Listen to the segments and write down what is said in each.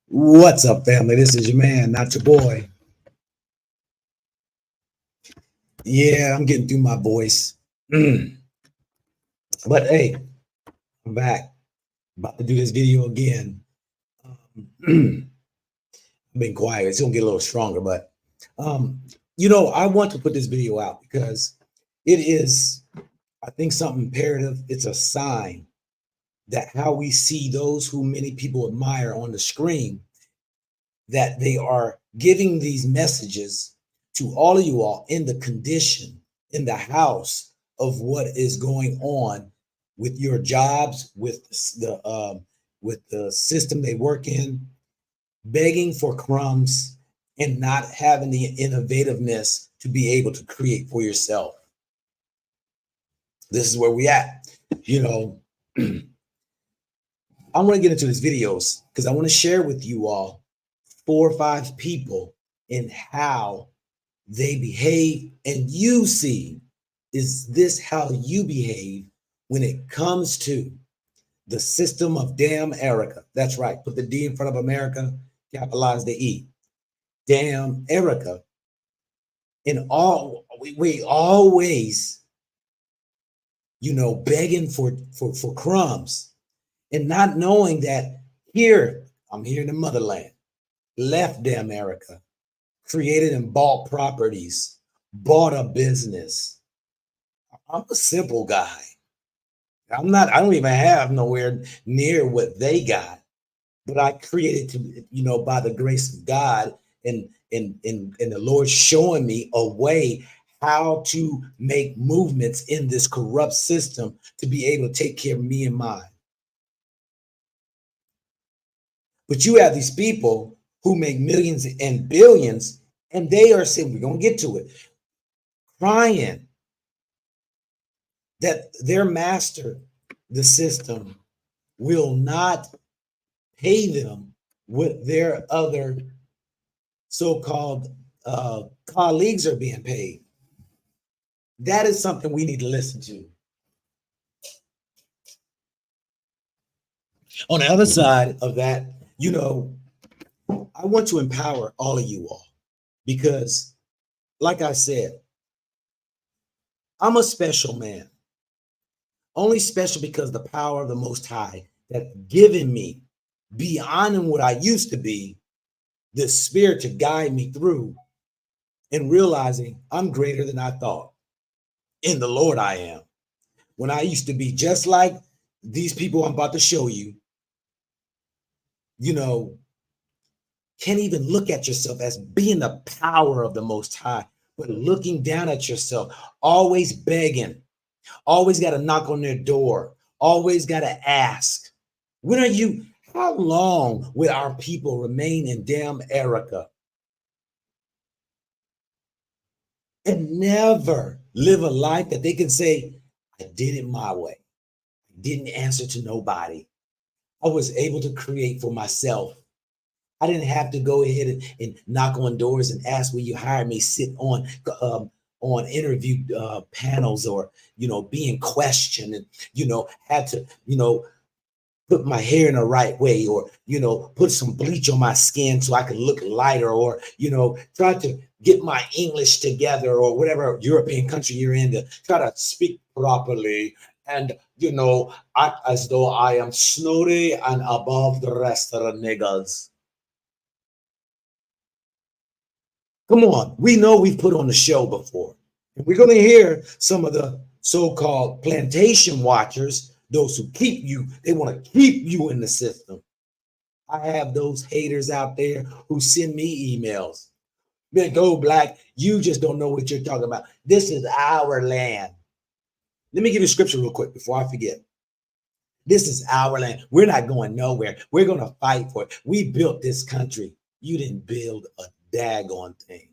What's up, family? This is your man, not your boy. Yeah, I'm getting through my voice. But hey, I'm back. About to do this video again. I've been quiet. It's gonna get a little stronger, but um, I want to put this video out because it is, I think, something imperative. It's a sign that how we see those who many people admire on the screen, that they are giving these messages to all of you all in the condition, in the house of what is going on with your jobs, with the system they work in, begging for crumbs and not having the innovativeness to be able to create for yourself. This is where we at. You know, I want to get into these videos because I want to share with you all 4 or 5 people and how they behave, and you see, is this how you behave when it comes to the system of damn Erica? That's right. Put the D in front of America, capitalize the E. Damn Erica. And we always, begging for crumbs and not knowing that here, I'm here in the motherland, left damn Erica, created and bought properties, bought a business. I'm a simple guy. I don't even have nowhere near what they got, but I created to, by the grace of God and the Lord showing me a way how to make movements in this corrupt system to be able to take care of me and mine. But you have these people who make millions and billions, and they are saying, we're going to get to it, crying that their master, the system, will not pay them what their other so-called colleagues are being paid. That is something we need to listen to. On the other side of that, I want to empower all of you all because, like I said, I'm a special man. Only special because the power of the Most High that given me beyond what I used to be, the spirit to guide me through and realizing I'm greater than I thought. In the Lord I am. When I used to be just like these people I'm about to show you, can't even look at yourself as being the power of the Most High, but looking down at yourself, always begging, always got to knock on their door, always got to ask, how long will our people remain in damn Erica and never live a life that they can say, I did it my way. I didn't answer to nobody. I was able to create for myself. I didn't have to go ahead and knock on doors and ask, will you hire me, sit on interview panels, or, being questioned, and, had to, put my hair in the right way, or, put some bleach on my skin so I could look lighter, or, try to get my English together, or whatever European country you're in, to try to speak properly and, act as though I am snooty and above the rest of the niggas. Come on, we know we've put on the show before. And we're going to hear some of the so-called plantation watchers, those who keep you, they want to keep you in the system. I have those haters out there who send me emails. Man, go Black, you just don't know what you're talking about. This is our land. Let me give you a scripture real quick before I forget. This is our land. We're not going nowhere. We're going to fight for it. We built this country. You didn't build a daggone thing.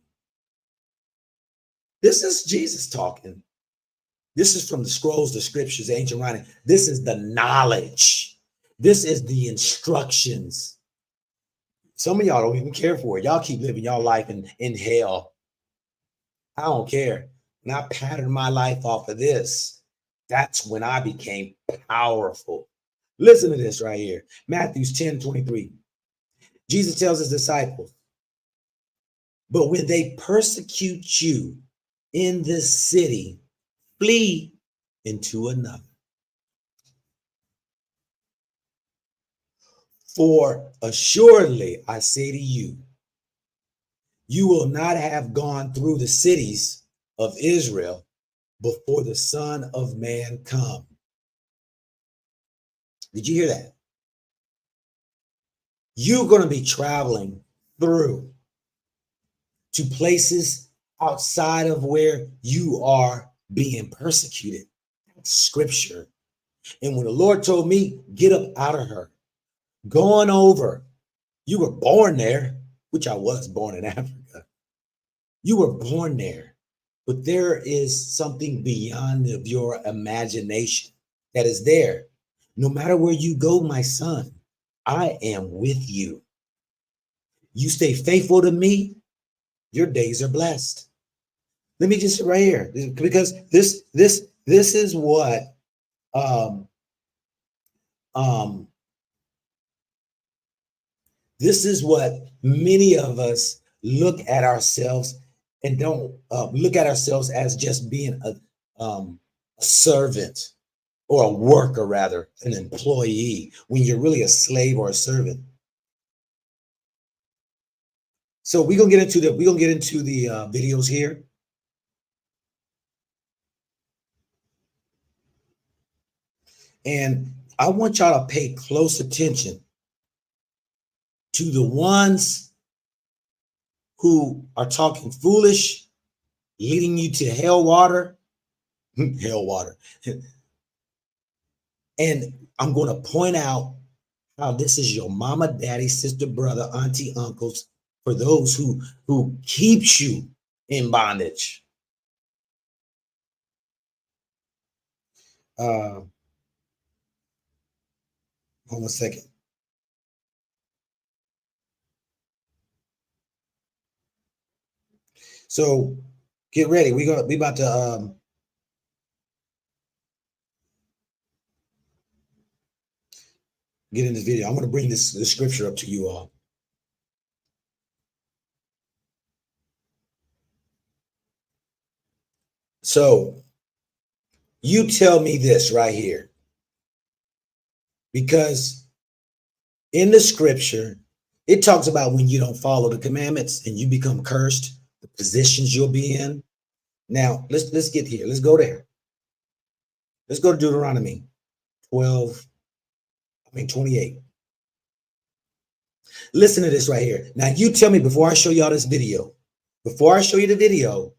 This is Jesus talking. This is from the scrolls, the scriptures, ancient writing. This is the knowledge. This is the instructions. Some of y'all don't even care for it. Y'all keep living y'all life in hell. I don't care. And I patterned my life off of this. That's when I became powerful. Listen to this right here. Matthew 10:23. Jesus tells his disciples, but when they persecute you in this city, flee into another. For assuredly, I say to you, you will not have gone through the cities of Israel before the Son of Man come. Did you hear that? You're going to be traveling through to places outside of where you are being persecuted. That's scripture. And when the Lord told me, get up out of her, going over, you were born there, which I was born in Africa. You were born there, but there is something beyond of your imagination that is there. No matter where you go, my son, I am with you. You stay faithful to me, your days are blessed. Let me just right here, because this is what um um this is what many of us look at ourselves and don't look at ourselves as just being a servant or a worker, rather, an employee, when you're really a slave or a servant. So we're gonna get into the videos here. And I want y'all to pay close attention to the ones who are talking foolish, leading you to hell water, hell water. And I'm going to point out how this is your mama, daddy, sister, brother, auntie, uncles, for those who keeps you in bondage. Hold on a second. So get ready. We about to get in this video. I'm going to bring this scripture up to you all. So you tell me this right here, because in the scripture, it talks about when you don't follow the commandments and you become cursed, the positions you'll be in. Now, let's get here. Let's go there. Let's go to Deuteronomy 28. Listen to this right here. Now, you tell me before I show y'all this video, before I show you the video,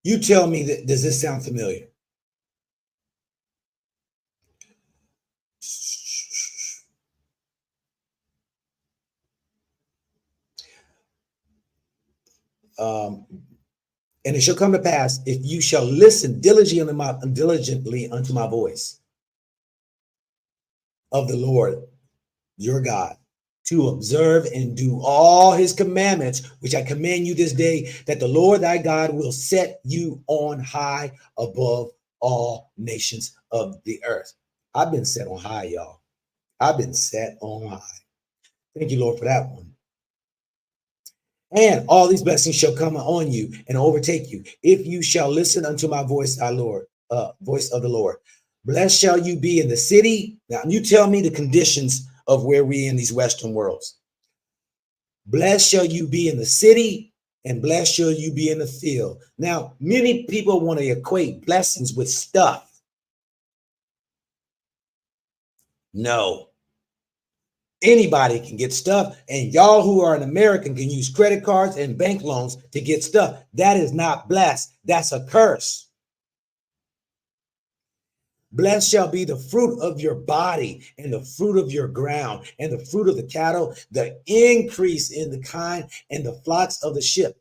you tell me that, does this sound familiar? And it shall come to pass, if you shall listen diligently unto my voice of the Lord your God, to observe and do all his commandments, which I command you this day, that the Lord thy God will set you on high above all nations of the earth. I've been set on high, y'all. I've been set on high. Thank you, Lord, for that one. And all these blessings shall come on you and overtake you, if you shall listen unto my voice, our Lord, voice of the Lord. Blessed shall you be in the city. Now, you tell me the conditions of where we in these Western worlds. Blessed shall you be in the city, and blessed shall you be in the field. Now, many people want to equate blessings with stuff. No. Anybody can get stuff, and y'all who are an American can use credit cards and bank loans to get stuff. That is not blessed. That's a curse. Blessed shall be the fruit of your body and the fruit of your ground and the fruit of the cattle, the increase in the kind and the flocks of the sheep.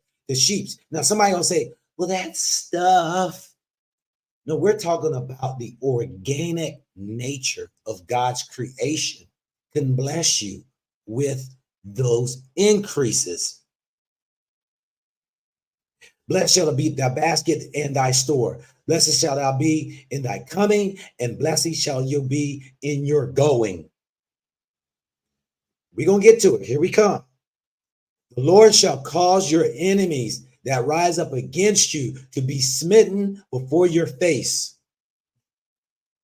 Now, somebody gonna say, well, that's stuff. No, we're talking about the organic nature of God's creation can bless you with those increases. Blessed shall be thy basket and thy store. Blessed shall thou be in thy coming, and blessed shall you be in your going. We're going to get to it. Here we come. The Lord shall cause your enemies that rise up against you to be smitten before your face.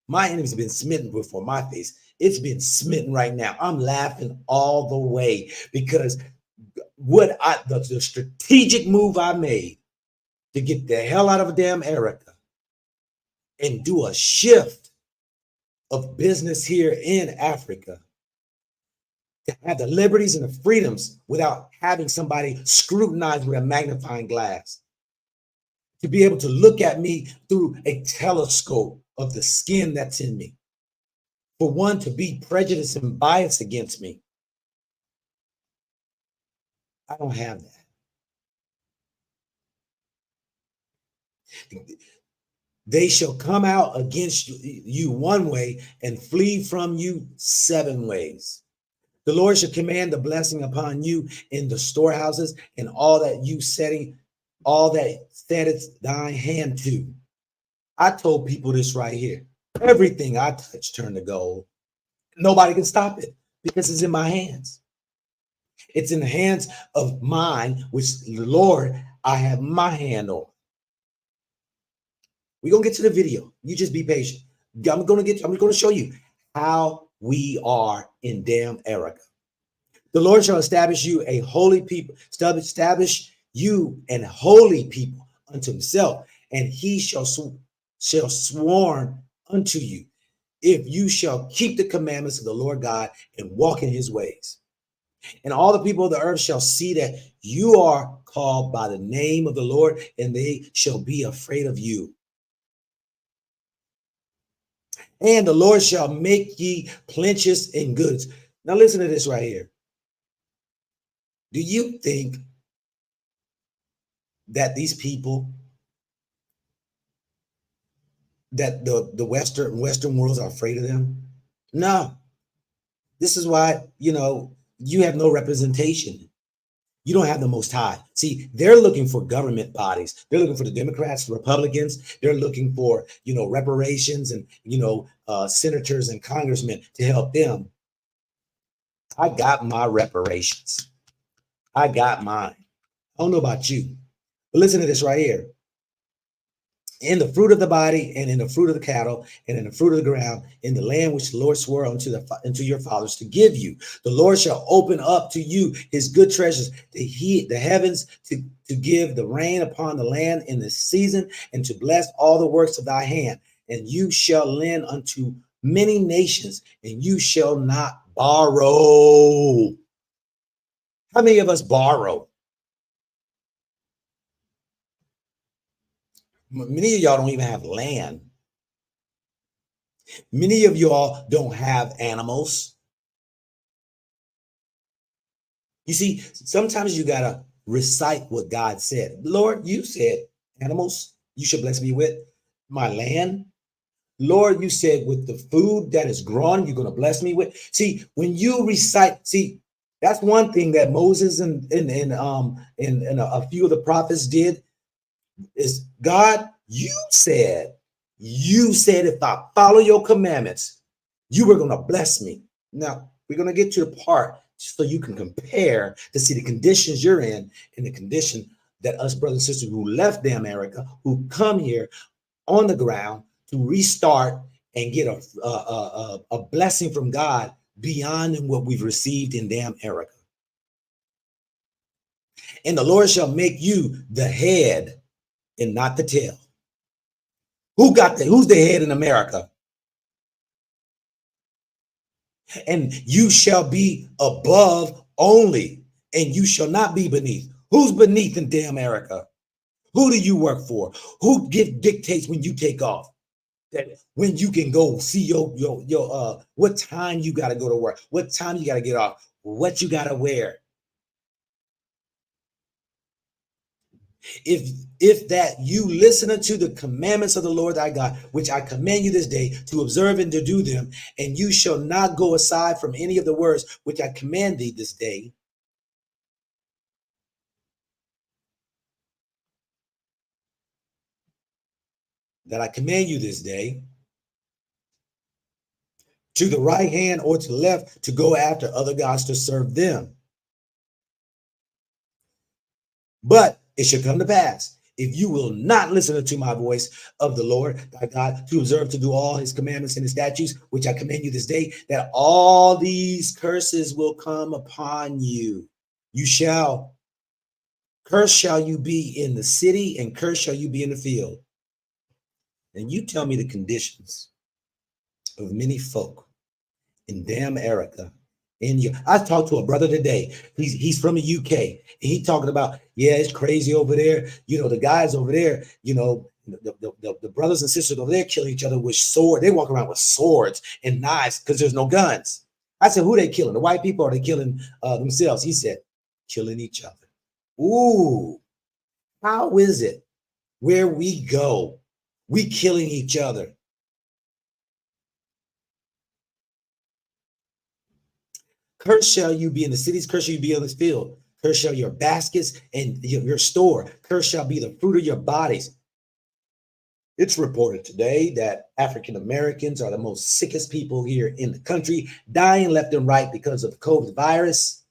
My enemies have been smitten before my face. It's been smitten right now. I'm laughing all the way because the strategic move I made to get the hell out of damn Erica and do a shift of business here in Africa, to have the liberties and the freedoms without having somebody scrutinize with a magnifying glass, to be able to look at me through a telescope of the skin that's in me, for one to be prejudiced and biased against me. I don't have that. They shall come out against you one way and flee from you 7 ways. The Lord shall command the blessing upon you in the storehouses and all that setteth thine hand to. I told people this right here. Everything I touch turned to gold. Nobody can stop it because it's in my hands. It's in the hands of mine, which the Lord, I have my hand on. We're going to get to the video. You just be patient. I'm going to show you how we are in damn Erica. The Lord shall establish you a holy people, establish you an holy people unto himself, and he shall sworn unto you, if you shall keep the commandments of the Lord God and walk in his ways. And all the people of the earth shall see that you are called by the name of the Lord, and they shall be afraid of you. And the Lord shall make ye plenteous in goods. Now listen to this right here. Do you think that these people, that the Western worlds are afraid of them? No. This is why, you have no representation. You don't have the Most High. See, they're looking for government bodies. They're looking for the Democrats, the Republicans. They're looking for, reparations and, senators and congressmen to help them. I got my reparations. I got mine. I don't know about you, but listen to this right here. In the fruit of the body, and in the fruit of the cattle, and in the fruit of the ground, in the land which the Lord swore unto your fathers to give you. The Lord shall open up to you his good treasures, the heavens, to give the rain upon the land in the season, and to bless all the works of thy hand. And you shall lend unto many nations, and you shall not borrow. How many of us borrow? Many of y'all don't even have land. Many of y'all don't have animals. You see, sometimes you got to recite what God said. Lord, you said animals you should bless me with, my land. Lord, you said with the food that is grown, you're going to bless me with. See, when you recite, that's one thing that Moses and a few of the prophets did, is God, you said if I follow your commandments, you were going to bless me. Now, we're going to get to the part so you can compare to see the conditions you're in and the condition that us brothers and sisters who left damn America, who come here on the ground to restart and get a blessing from God beyond what we've received in damn America. And the Lord shall make you the head and not the tail. Who's the head in America? And you shall be above only, and you shall not be beneath. Who's beneath in damn America? Who do you work for? Who dictates when you take off? That when you can go see your what time you got to go to work, what time you got to get off, what you got to wear. If that you listen unto the commandments of the Lord thy God, which I command you this day to observe and to do them, and you shall not go aside from any of the words which I command thee this day. that I command you this day, to the right hand or to the left, to go after other gods to serve them. But it shall come to pass, if you will not listen unto my voice of the Lord thy God, to observe to do all his commandments and his statutes, which I command you this day, that all these curses will come upon you. You shall, cursed shall you be in the city, and cursed shall you be in the field. And you tell me the conditions of many folk in damn America. I talked to a brother today. He's from the UK, and he talking about, yeah, it's crazy over there. You know, the guys over there, you know, the brothers and sisters over there killing each other with swords. They walk around with swords and knives because there's no guns. I said, who they killing? The white people, or they killing themselves? He said, killing each other. Ooh, how is it where we go, we killing each other? Cursed shall you be in the cities, cursed shall you be in this field. Cursed shall your baskets and your store. Cursed shall be the fruit of your bodies. It's reported today that African Americans are the most sickest people here in the country, dying left and right because of the COVID virus.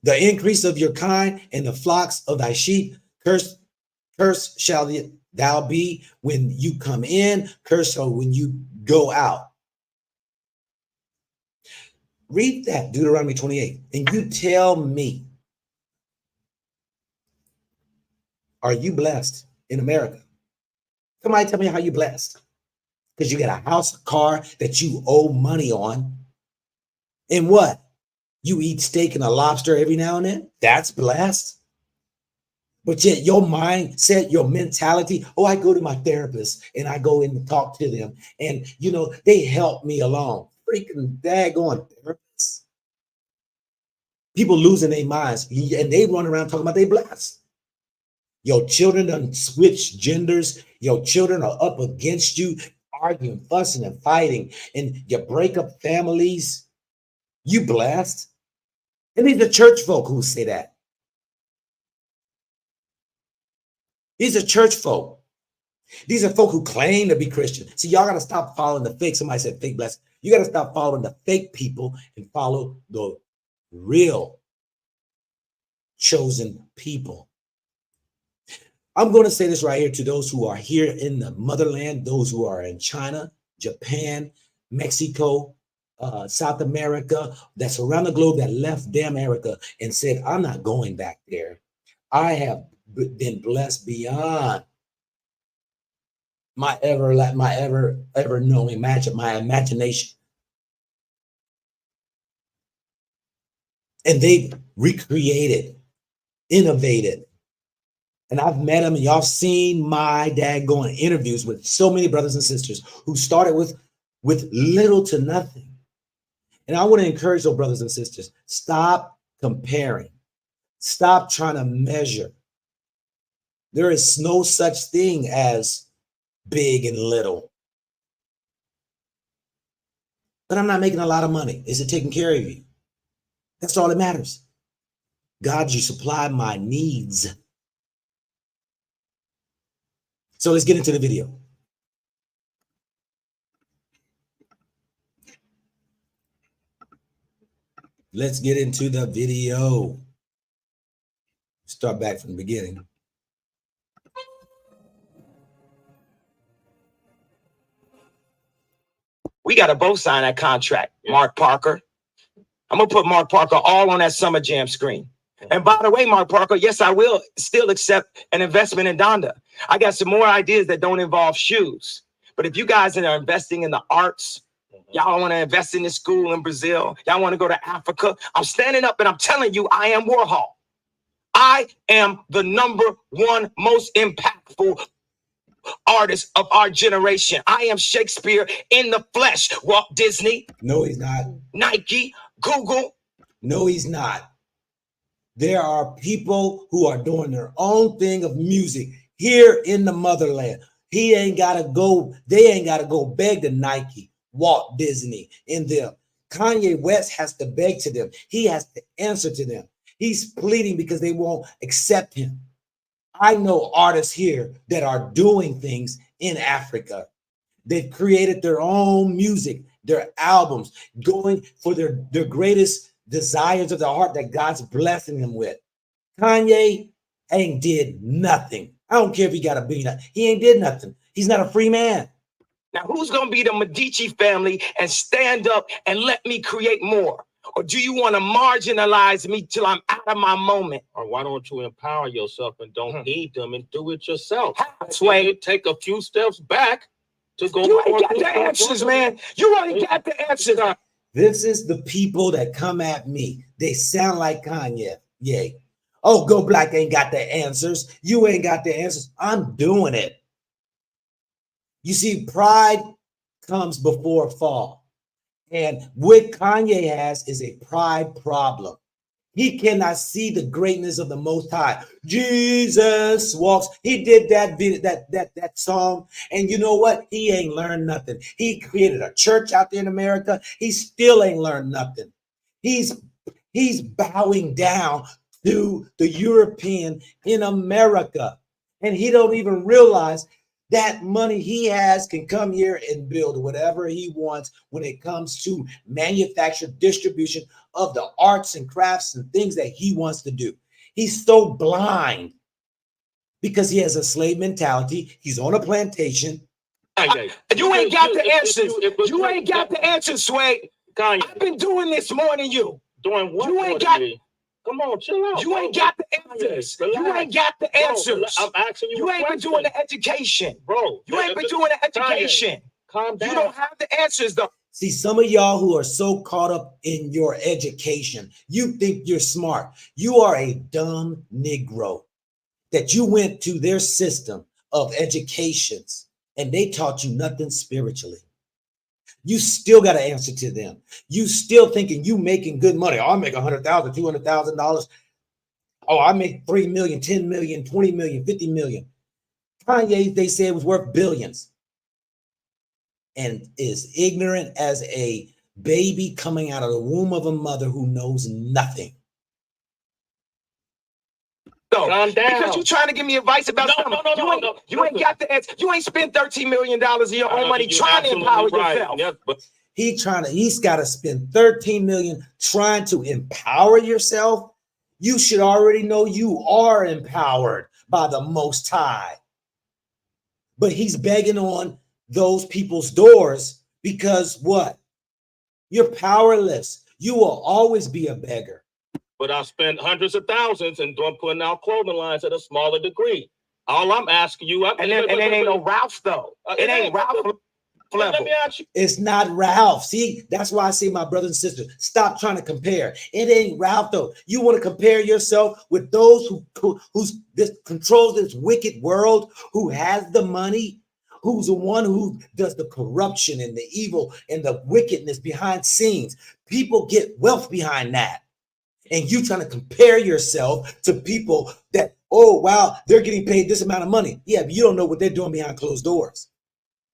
The increase of your kind and the flocks of thy sheep. Cursed shall thou be when you come in. Cursed shall when you go out. Read that, Deuteronomy 28, and you tell me, are you blessed in America? Somebody tell me how you blessed. Because you got a house, a car that you owe money on. And what? You eat steak and a lobster every now and then? That's blessed. But yet your mindset, your mentality, oh, I go to my therapist and I go in and talk to them. And, you know, they help me along. Freaking daggone therapists. People losing their minds, and they run around talking about they blessed. Your children done switch genders. Your children are up against you, arguing, fussing, and fighting, and you break up families. You blessed. And these are church folk who say that. These are church folk. These are folk who claim to be Christian. See, y'all got to stop following the fake. Somebody said fake blessing. You got to stop following the fake people and follow the real chosen people. I'm going to say this right here to those who are here in the motherland, those who are in China, Japan, Mexico, South America, that's around the globe, that left damn America and said, I'm not going back there. I have been blessed beyond my ever knowing my imagination. And they've recreated, innovated. And I've met them, and y'all seen my daggone interviews with so many brothers and sisters who started with little to nothing. And I want to encourage those brothers and sisters, stop comparing. Stop trying to measure. There is no such thing as big and little. But I'm not making a lot of money. Is it taking care of you? That's all that matters. God, you supply my needs. So let's get into the video. Let's get into the video. Start back from the beginning. We got to both sign that contract, Mark Parker. I'm going to put Mark Parker all on that Summer Jam screen. And by the way, Mark Parker, yes, I will still accept an investment in Donda. I got some more ideas that don't involve shoes. But if you guys are investing in the arts, y'all want to invest in this school in Brazil, y'all want to go to Africa, I'm standing up and I'm telling you, I am Warhol. I am the #1 most impactful artist of our generation. I am Shakespeare in the flesh. Walt Disney. No, he's not. Nike, Google. No, he's not. There are people who are doing their own thing of music here in the motherland. They ain't got to go beg to Nike, Walt Disney, and them. Kanye West has to beg to them. He has to answer to them. He's pleading because they won't accept him. I know artists here that are doing things in Africa. They've created their own music, their albums, going for their greatest desires of the heart that God's blessing them with. Kanye ain't did nothing. I don't care if he got $1 billion. He ain't did nothing. He's not a free man. Now, who's going to be the Medici family and stand up and let me create more? Or do you want to marginalize me till I'm out of my moment? Or why don't you empower yourself and don't need them and do it yourself? Sway, take a few steps back to go. You ain't got the answers, man. You ain't got the answers. This is the people that come at me. They sound like Kanye. Yay. Oh, Go Black ain't got the answers. You ain't got the answers. I'm doing it. You see, pride comes before fall. And what Kanye has is a pride problem. He cannot see the greatness of the Most High. Jesus walks. He did that song, and you know what? He ain't learned nothing. He created a church out there in America. He still ain't learned nothing. He's bowing down to the European in America, and he don't even realize that money he has can come here and build whatever he wants when it comes to manufactured distribution of the arts and crafts and things that he wants to do. He's so blind because he has a slave mentality. He's on a plantation. You ain't got the answers. You ain't got the answers, Sway. Kanye, I've been doing this more than you. Doing what? You ain't got. Come on, chill out. You ain't got the answers. You ain't got the answers. I'm asking you. You ain't been doing the education, bro. You ain't been doing the education. Calm down. You don't have the answers, though. See, some of y'all who are so caught up in your education, you think you're smart. You are a dumb Negro that you went to their system of educations and they taught you nothing spiritually. You still got to answer to them. You still thinking you making good money. Oh, I make $100,000, $200,000. Oh, I make 3 million, 10 million, 20 million, 50 million. Kanye, they said, was worth billions and is ignorant as a baby coming out of the womb of a mother who knows nothing. Calm down. Because you're trying to give me advice about something. You ain't got the answer. You ain't spent $13 million of your own money trying to empower yourself. Yes, but he's got to spend 13 million trying to empower yourself. You should already know you are empowered by the Most High. But he's begging on those people's doors because what? You're powerless. You will always be a beggar. But I spent hundreds of thousands and putting out clothing lines at a smaller degree. All I'm asking you, and it ain't no Ralph though. It ain't Ralph. Let me ask you. It's not Ralph. See, that's why I say, my brothers and sisters, stop trying to compare. It ain't Ralph though. You want to compare yourself with those who's this controls this wicked world, who has the money, who's the one who does the corruption and the evil and the wickedness behind scenes. People get wealth behind that. And you trying to compare yourself to people that, oh, wow, they're getting paid this amount of money. Yeah, but you don't know what they're doing behind closed doors.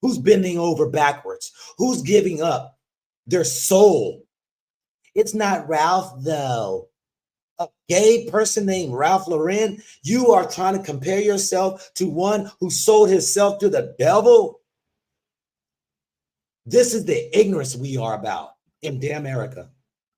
Who's bending over backwards? Who's giving up their soul? It's not Ralph, though. A gay person named Ralph Lauren, you are trying to compare yourself to one who sold himself to the devil? This is the ignorance we are about in damn America.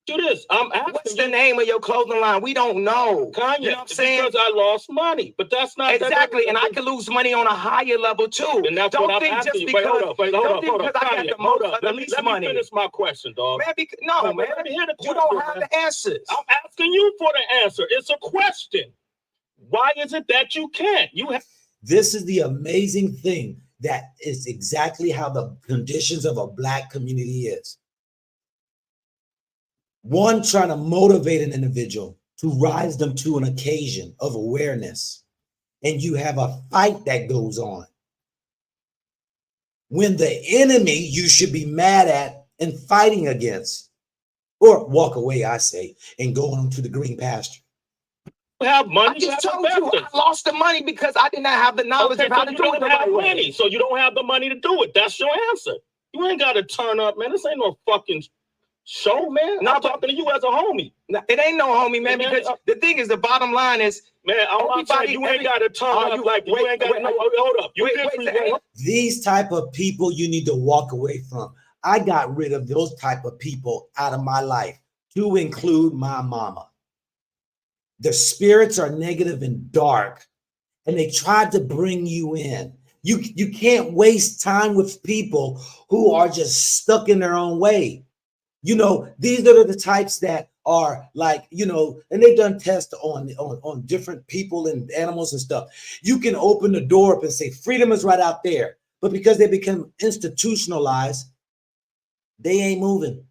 Do this. I'm asking. What's the name of your clothing line? We don't know. Kanye, you know what I'm saying? Because I lost money, but that's not exactly. And I can lose money on a higher level too. And that's don't what think I'm just asking you. because. Hold up. I got the most Let me finish my question, dog. Man, man. Let me hear the question, you don't have the answers. I'm asking you for the answer. It's a question. Why is it that you can't? You have. This is the amazing thing. That is exactly how the conditions of a Black community is. One, trying to motivate an individual to rise them to an occasion of awareness. And you have a fight that goes on. When the enemy you should be mad at and fighting against. Or walk away, I say, and go on to the green pasture. You have money. I just told you I lost the money because I did not have the knowledge of how to do it the right way. So you don't have the money to do it. That's your answer. You ain't got to turn up, man. This ain't no fucking Show, man. No, I'm talking to you as a homie. It ain't no homie, man, Man, because the thing is, the bottom line is, man, all I'm saying, you ain't got to turn up like you ain't got to. Hold up. You different. These type of people you need to walk away from. I got rid of those type of people out of my life, to include my mama. Their spirits are negative and dark, and they tried to bring you in. You can't waste time with people who are just stuck in their own way. You know, these are the types that are like, you know, and they've done tests on different people and animals and stuff. You can open the door up and say freedom is right out there, but because they become institutionalized, they ain't moving.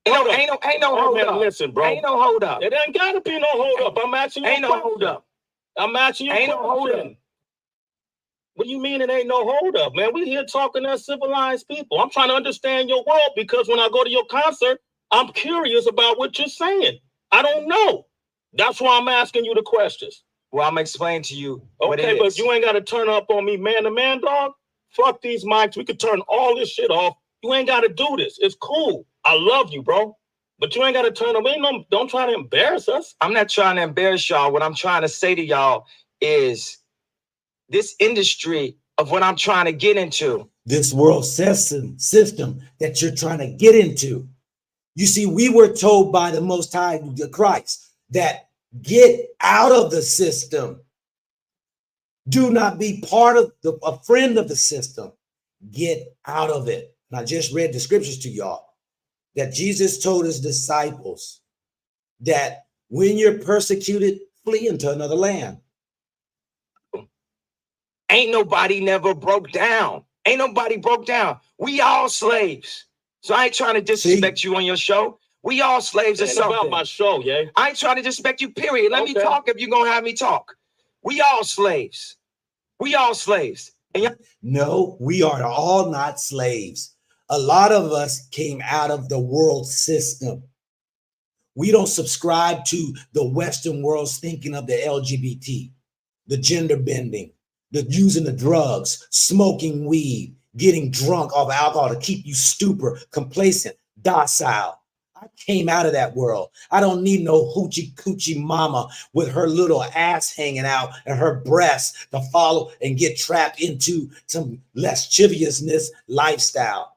Ain't no hold up. Listen, bro. Ain't no hold up. It ain't gotta be no hold up. I'm asking you. Ain't no hold up. I'm asking you. Ain't no hold up. What do you mean it ain't no hold up, man? We here talking as civilized people. I'm trying to understand your world because when I go to your concert, I'm curious about what you're saying. I don't know. That's why I'm asking you the questions. Well, I'm explaining to you what it Okay, is. but you ain't got to turn up on me man to man, dog. Fuck these mics. We could turn all this shit off. You ain't got to do this. It's cool. I love you, bro. But you ain't got to turn up. Don't try to embarrass us. I'm not trying to embarrass y'all. What I'm trying to say to y'all is this industry of what I'm trying to get into. This world system that you're trying to get into. You see, we were told by the Most High Christ that get out of the system. Do not be part of a friend of the system. Get out of it. And I just read the scriptures to y'all that Jesus told his disciples that when you're persecuted, flee into another land. Ain't nobody never broke down. Ain't nobody broke down. We all slaves. So I ain't trying to disrespect you on your show. We all slaves or something. About my show, yeah. I ain't trying to disrespect you, period. Let me talk if you're going to have me talk. We all slaves. We all slaves. And no, we are all not slaves. A lot of us came out of the world system. We don't subscribe to the Western world's thinking of the LGBT, the gender bending, the using the drugs, smoking weed, getting drunk off alcohol to keep you stupid, complacent, docile. I came out of that world. I don't need no hoochie coochie mama with her little ass hanging out and her breasts to follow and get trapped into some lasciviousness lifestyle.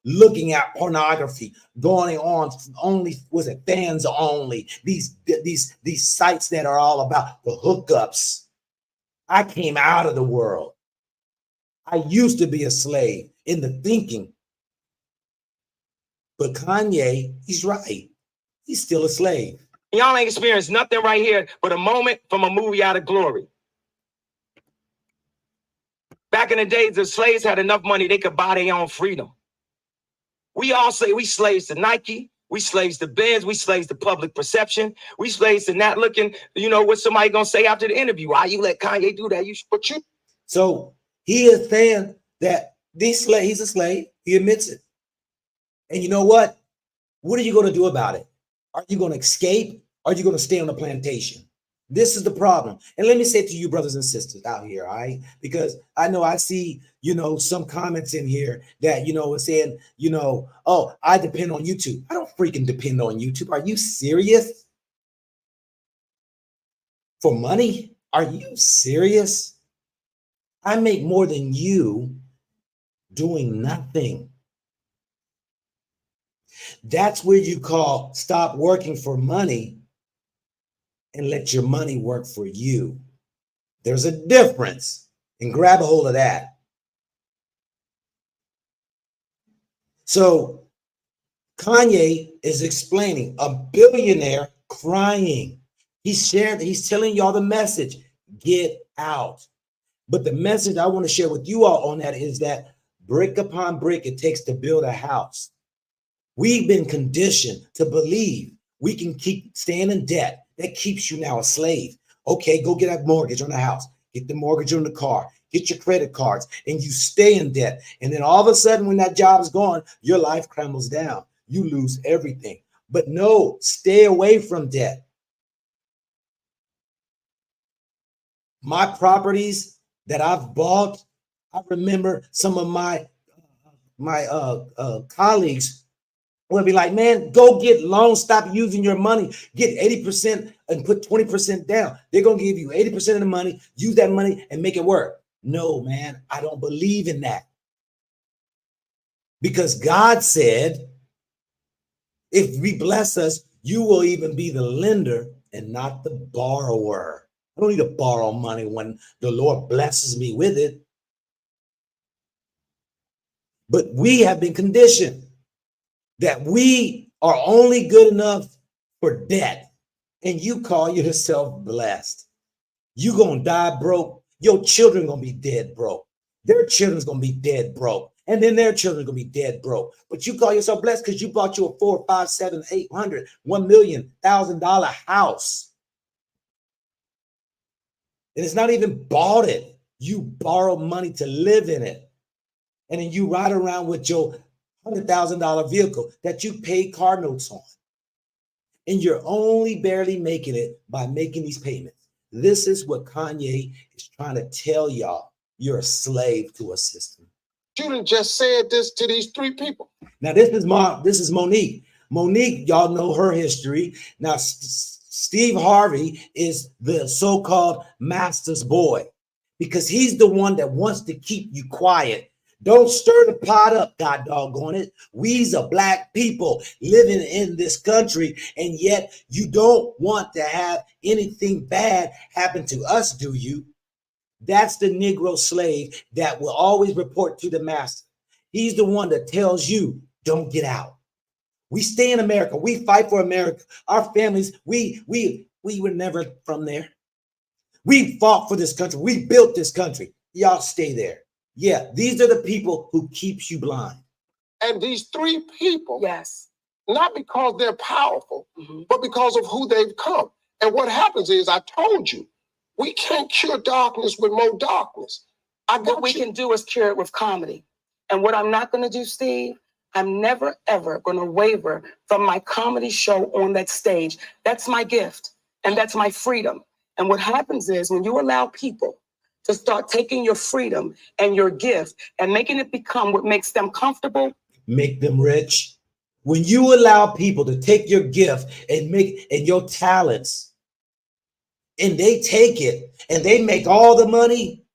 Looking at pornography, going on only, was it fans only? These sites that are all about the hookups. I came out of the world. I used to be a slave in the thinking. But Kanye, he's right. He's still a slave. y'all ain't experienced nothing right here but a moment from a movie out of glory. Back in the days, the slaves had enough money, they could buy their own freedom. We all say we slaves to Nike, we slaves to Benz, we slaves to public perception, we slaves to not looking, you know, what somebody gonna say after the interview. Why you let Kanye do that? So he is saying that he's a slave. He admits it. And you know what? What are you going to do about it? Are you going to escape? Or are you going to stay on the plantation? This is the problem. And let me say to you, brothers and sisters out here, all right? Because I know I see, you know, some comments in here that, you know, are saying, you know, oh, I depend on YouTube. I don't freaking depend on YouTube. Are you serious? For money? Are you serious? I make more than you doing nothing. That's where you call stop working for money and let your money work for you. There's a difference, and grab a hold of that. So Kanye is explaining a billionaire crying. He's telling y'all the message, get out. But the message I want to share with you all on that is that brick upon brick it takes to build a house. We've been conditioned to believe we can keep staying in debt. That keeps you now a slave. Okay, go get a mortgage on the house, get the mortgage on the car, get your credit cards, and you stay in debt. And then all of a sudden, when that job is gone, your life crumbles down. You lose everything. But no, stay away from debt. My properties that I've bought, I remember some of my colleagues We'll be like, man, go get loans, stop using your money, get 80% and put 20% down. They're going to give you 80% of the money, use that money and make it work. No, man, I don't believe in that. Because God said, if we bless us, you will even be the lender and not the borrower. I don't need to borrow money when the Lord blesses me with it. But we have been conditioned that we are only good enough for debt, and you call yourself blessed. You gonna die broke. Your children gonna be dead broke. Their children's gonna be dead broke, and then their children gonna be dead broke. But you call yourself blessed because you bought you a $400,000, $500,000, $700,000, $1 million house, and it's not even bought it. You borrow money to live in it, and then you ride around with your $100,000 vehicle that you pay car notes on. And you're only barely making it by making these payments. This is what Kanye is trying to tell y'all. You're a slave to a system. You done just said this to these three people. Now, this is Monique. Monique, y'all know her history. Now, Steve Harvey is the so-called master's boy because he's the one that wants to keep you quiet. Don't stir the pot up, God doggone it. We's a black people living in this country, and yet you don't want to have anything bad happen to us, do you? That's the Negro slave that will always report to the master. He's the one that tells you, don't get out. We stay in America. We fight for America. Our families, we were never from there. We fought for this country. We built this country. Y'all stay there. Yeah, these are the people who keeps you blind. And these three people, Yes. not because they're powerful, but because of who they've come. And what happens is, I told you, we can't cure darkness with more darkness. What we can do is cure it with comedy. And what I'm not going to do, Steve, I'm never, ever going to waver from my comedy show on that stage. That's my gift, and that's my freedom. And what happens is when you allow people to start taking your freedom and your gift and making it become what makes them comfortable. Make them rich. When you allow people to take your gift and your talents, and they take it and they make all the money,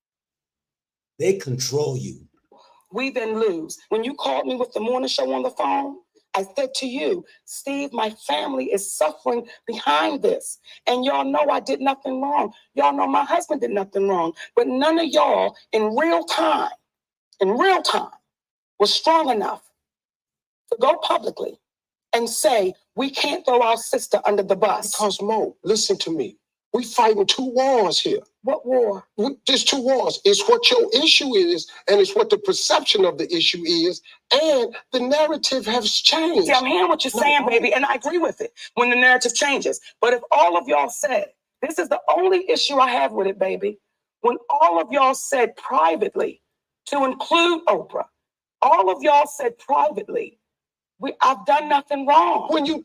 they control you. We then lose. When you called me with the morning show on the phone, I said to you, Steve, my family is suffering behind this. And y'all know I did nothing wrong. Y'all know my husband did nothing wrong. But none of y'all in real time, was strong enough to go publicly and say, we can't throw our sister under the bus. Because Mo, listen to me. We fighting two wars here. What war? There's two wars. It's what your issue is, and it's what the perception of the issue is, and the narrative has changed. See, I'm hearing what you're saying, baby, and I agree with it when the narrative changes. But if all of y'all said, this is the only issue I have with it, baby, when all of y'all said privately, to include Oprah, all of y'all said privately, I've done nothing wrong. When you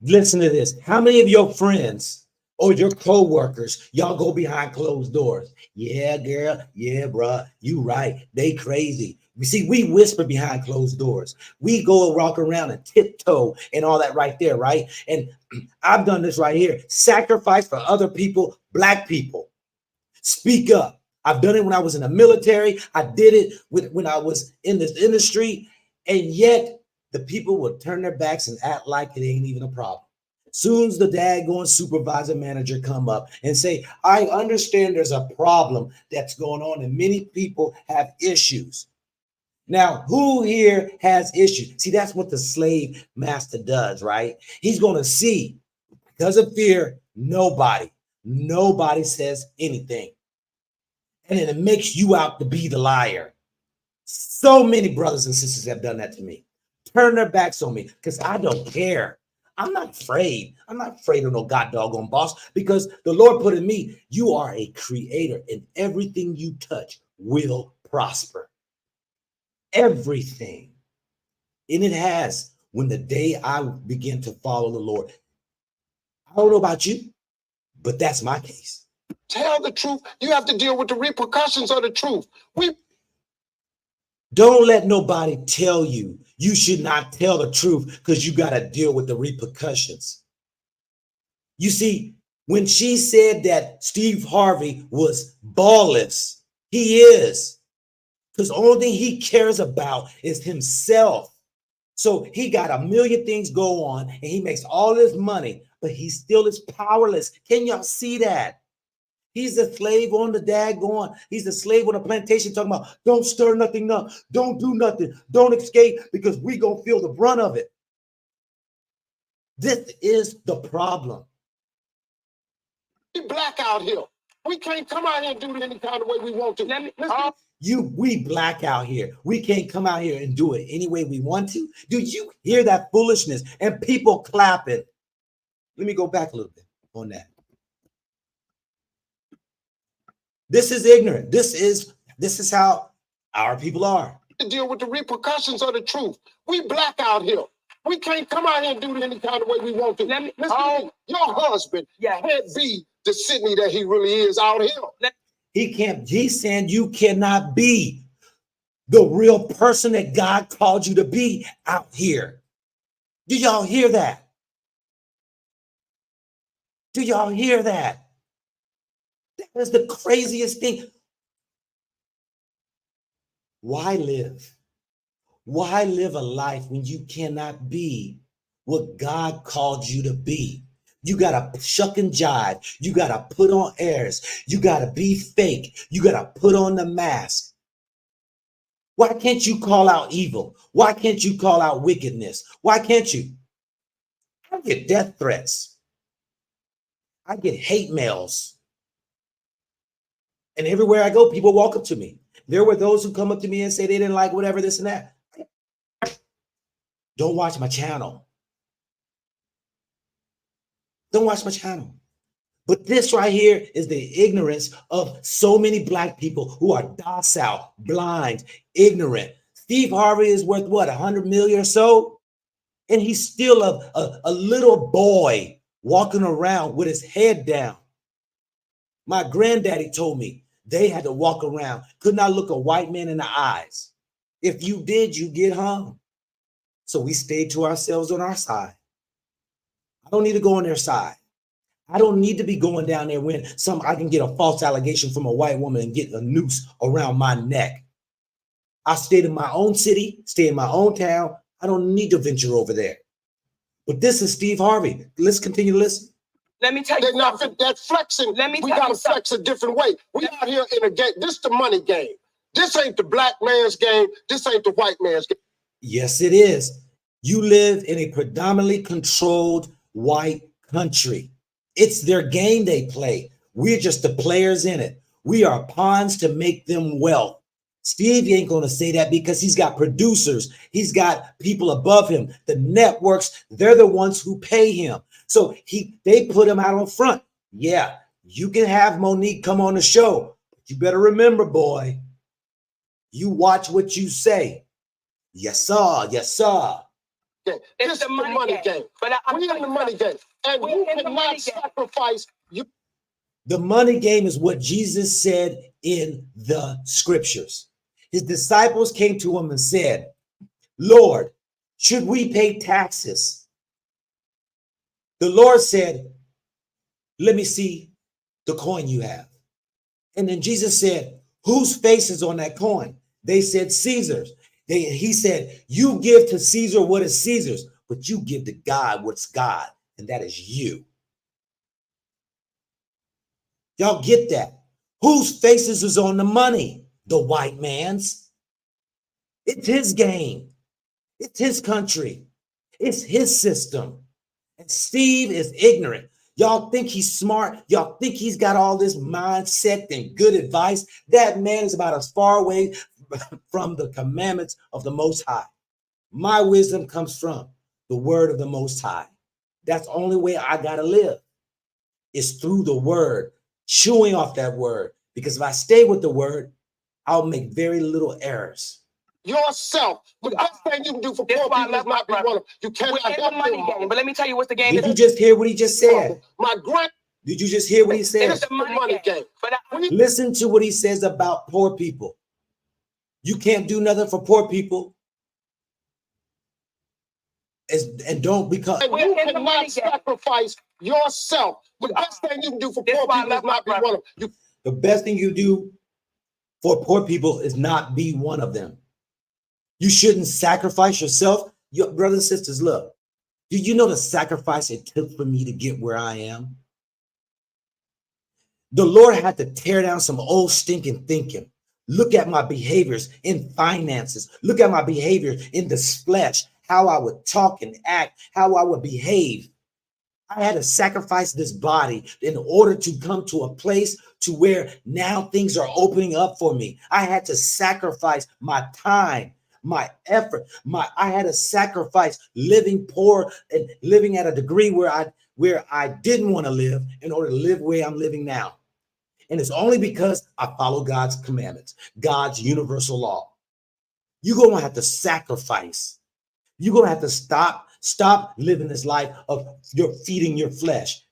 listen to this, how many of your friends or your co-workers, y'all go behind closed doors? Yeah, girl. Yeah, bruh. You right. They crazy. You see, we whisper behind closed doors. We go and walk around and tiptoe and all that right there, right? And I've done this right here. Sacrifice for other people, black people. Speak up. I've done it when I was in the military. I did it when I was in this industry. And yet the people will turn their backs and act like it ain't even a problem. Soon as the daggone supervisor manager come up and say, I understand there's a problem that's going on and many people have issues. Now, who here has issues? See, that's what the slave master does, right? He's going to see, because of fear, nobody says anything. And then it makes you out to be the liar. So many brothers and sisters have done that to me. Turn their backs on me because I don't care. I'm not afraid. I'm not afraid of no god doggone boss because the Lord put in me, you are a creator and everything you touch will prosper. Everything. And it has when the day I begin to follow the Lord. I don't know about you, but that's my case. tell the truth, you have to deal with the repercussions of the truth. Don't let nobody tell you you should not tell the truth because you got to deal with the repercussions. You see, when she said that Steve Harvey was ballless, he is. Because the only thing he cares about is himself. So he got a million things go on and he makes all this money, but he still is powerless. Can y'all see that? He's a slave on the daggone. He's a slave on a plantation talking about don't stir nothing up. Don't do nothing. Don't escape because we going to feel the brunt of it. This is the problem. We black out here. We can't come out here and do it any kind of way we want to. We black out here. We can't come out here and do it any way we want to. Do you hear that foolishness and people clapping? Let me go back a little bit on that. This is ignorant. This is how our people are. To deal with the repercussions of the truth. We black out here. We can't come out here and do it any kind of way we want to. Your husband can't be the Sydney that he really is out here. He can't. He's saying you cannot be the real person that God called you to be out here. Do y'all hear that? Do y'all hear that? That is the craziest thing. Why live? Why live a life when you cannot be what God called you to be? You got to shuck and jive. You got to put on airs. You got to be fake. You got to put on the mask. Why can't you call out evil? Why can't you call out wickedness? Why can't you? I get death threats. I get hate mails. And everywhere I go, people walk up to me. There were those who come up to me and say they didn't like whatever, this and that. Don't watch my channel. Don't watch my channel. But this right here is the ignorance of so many black people who are docile, blind, ignorant. Steve Harvey is worth what, 100 million or so? And he's still a little boy walking around with his head down. My granddaddy told me they had to walk around, could not look a white man in the eyes. If you did, you get hung. So we stayed to ourselves on our side. I don't need to go on their side. I don't need to be going down there when I can get a false allegation from a white woman and get a noose around my neck. I stayed in my own city, stay in my own town. I don't need to venture over there. But this is Steve Harvey. Let's continue to listen. Let me tell you something. That flexing, we got to flex a different way. We out here in a game. This the money game. This ain't the black man's game. This ain't the white man's game. Yes, it is. You live in a predominantly controlled white country. It's their game they play. We're just the players in it. We are pawns to make them wealth. Steve ain't going to say that because he's got producers. He's got people above him. The networks, they're the ones who pay him. So they put him out on front. Yeah, you can have Monique come on the show. But you better remember, boy, you watch what you say. Yes, sir. Yes, sir. It's the money game. But we're in the money game. And you cannot sacrifice you. The money game is what Jesus said in the scriptures. His disciples came to him and said, Lord, should we pay taxes? The Lord said, let me see the coin you have. And then Jesus said, whose face is on that coin? They said, Caesar's. He said, you give to Caesar what is Caesar's, but you give to God what's God, and that is you. Y'all get that? Whose faces is on the money? The white man's. It's his game. It's his country. It's his system. And Steve is ignorant. Y'all think he's smart. Y'all think he's got all this mindset and good advice. That man is about as far away from the commandments of the Most High. My wisdom comes from the word of the Most High. That's the only way I got to live, is through the word, chewing off that word. Because if I stay with the word, I'll make very little errors. Yourself. The best thing you can do for poor people is not be one of you cannot help the money game. But let me tell you what's the game. Did you just hear what he just said? Did you just hear what he said? It's the money game. But listen to what he says about poor people. You can't do nothing for poor people. And don't because And you cannot sacrifice yourself. The best thing you can do for poor people is not be one of them. the best thing you do for poor people is not be one of them. You shouldn't sacrifice yourself. Your brothers and sisters, look, do you know the sacrifice it took for me to get where I am? The Lord had to tear down some old stinking thinking. Look at my behaviors in finances. Look at my behaviors in this flesh, how I would talk and act, how I would behave. I had to sacrifice this body in order to come to a place to where now things are opening up for me. I had to sacrifice my time, my effort. I had to sacrifice living poor and living at a degree where I didn't want to live in order to live where I'm living now. And it's only because I follow God's commandments, God's universal law. You're going to have to sacrifice. You're going to have to stop living this life of you're feeding your flesh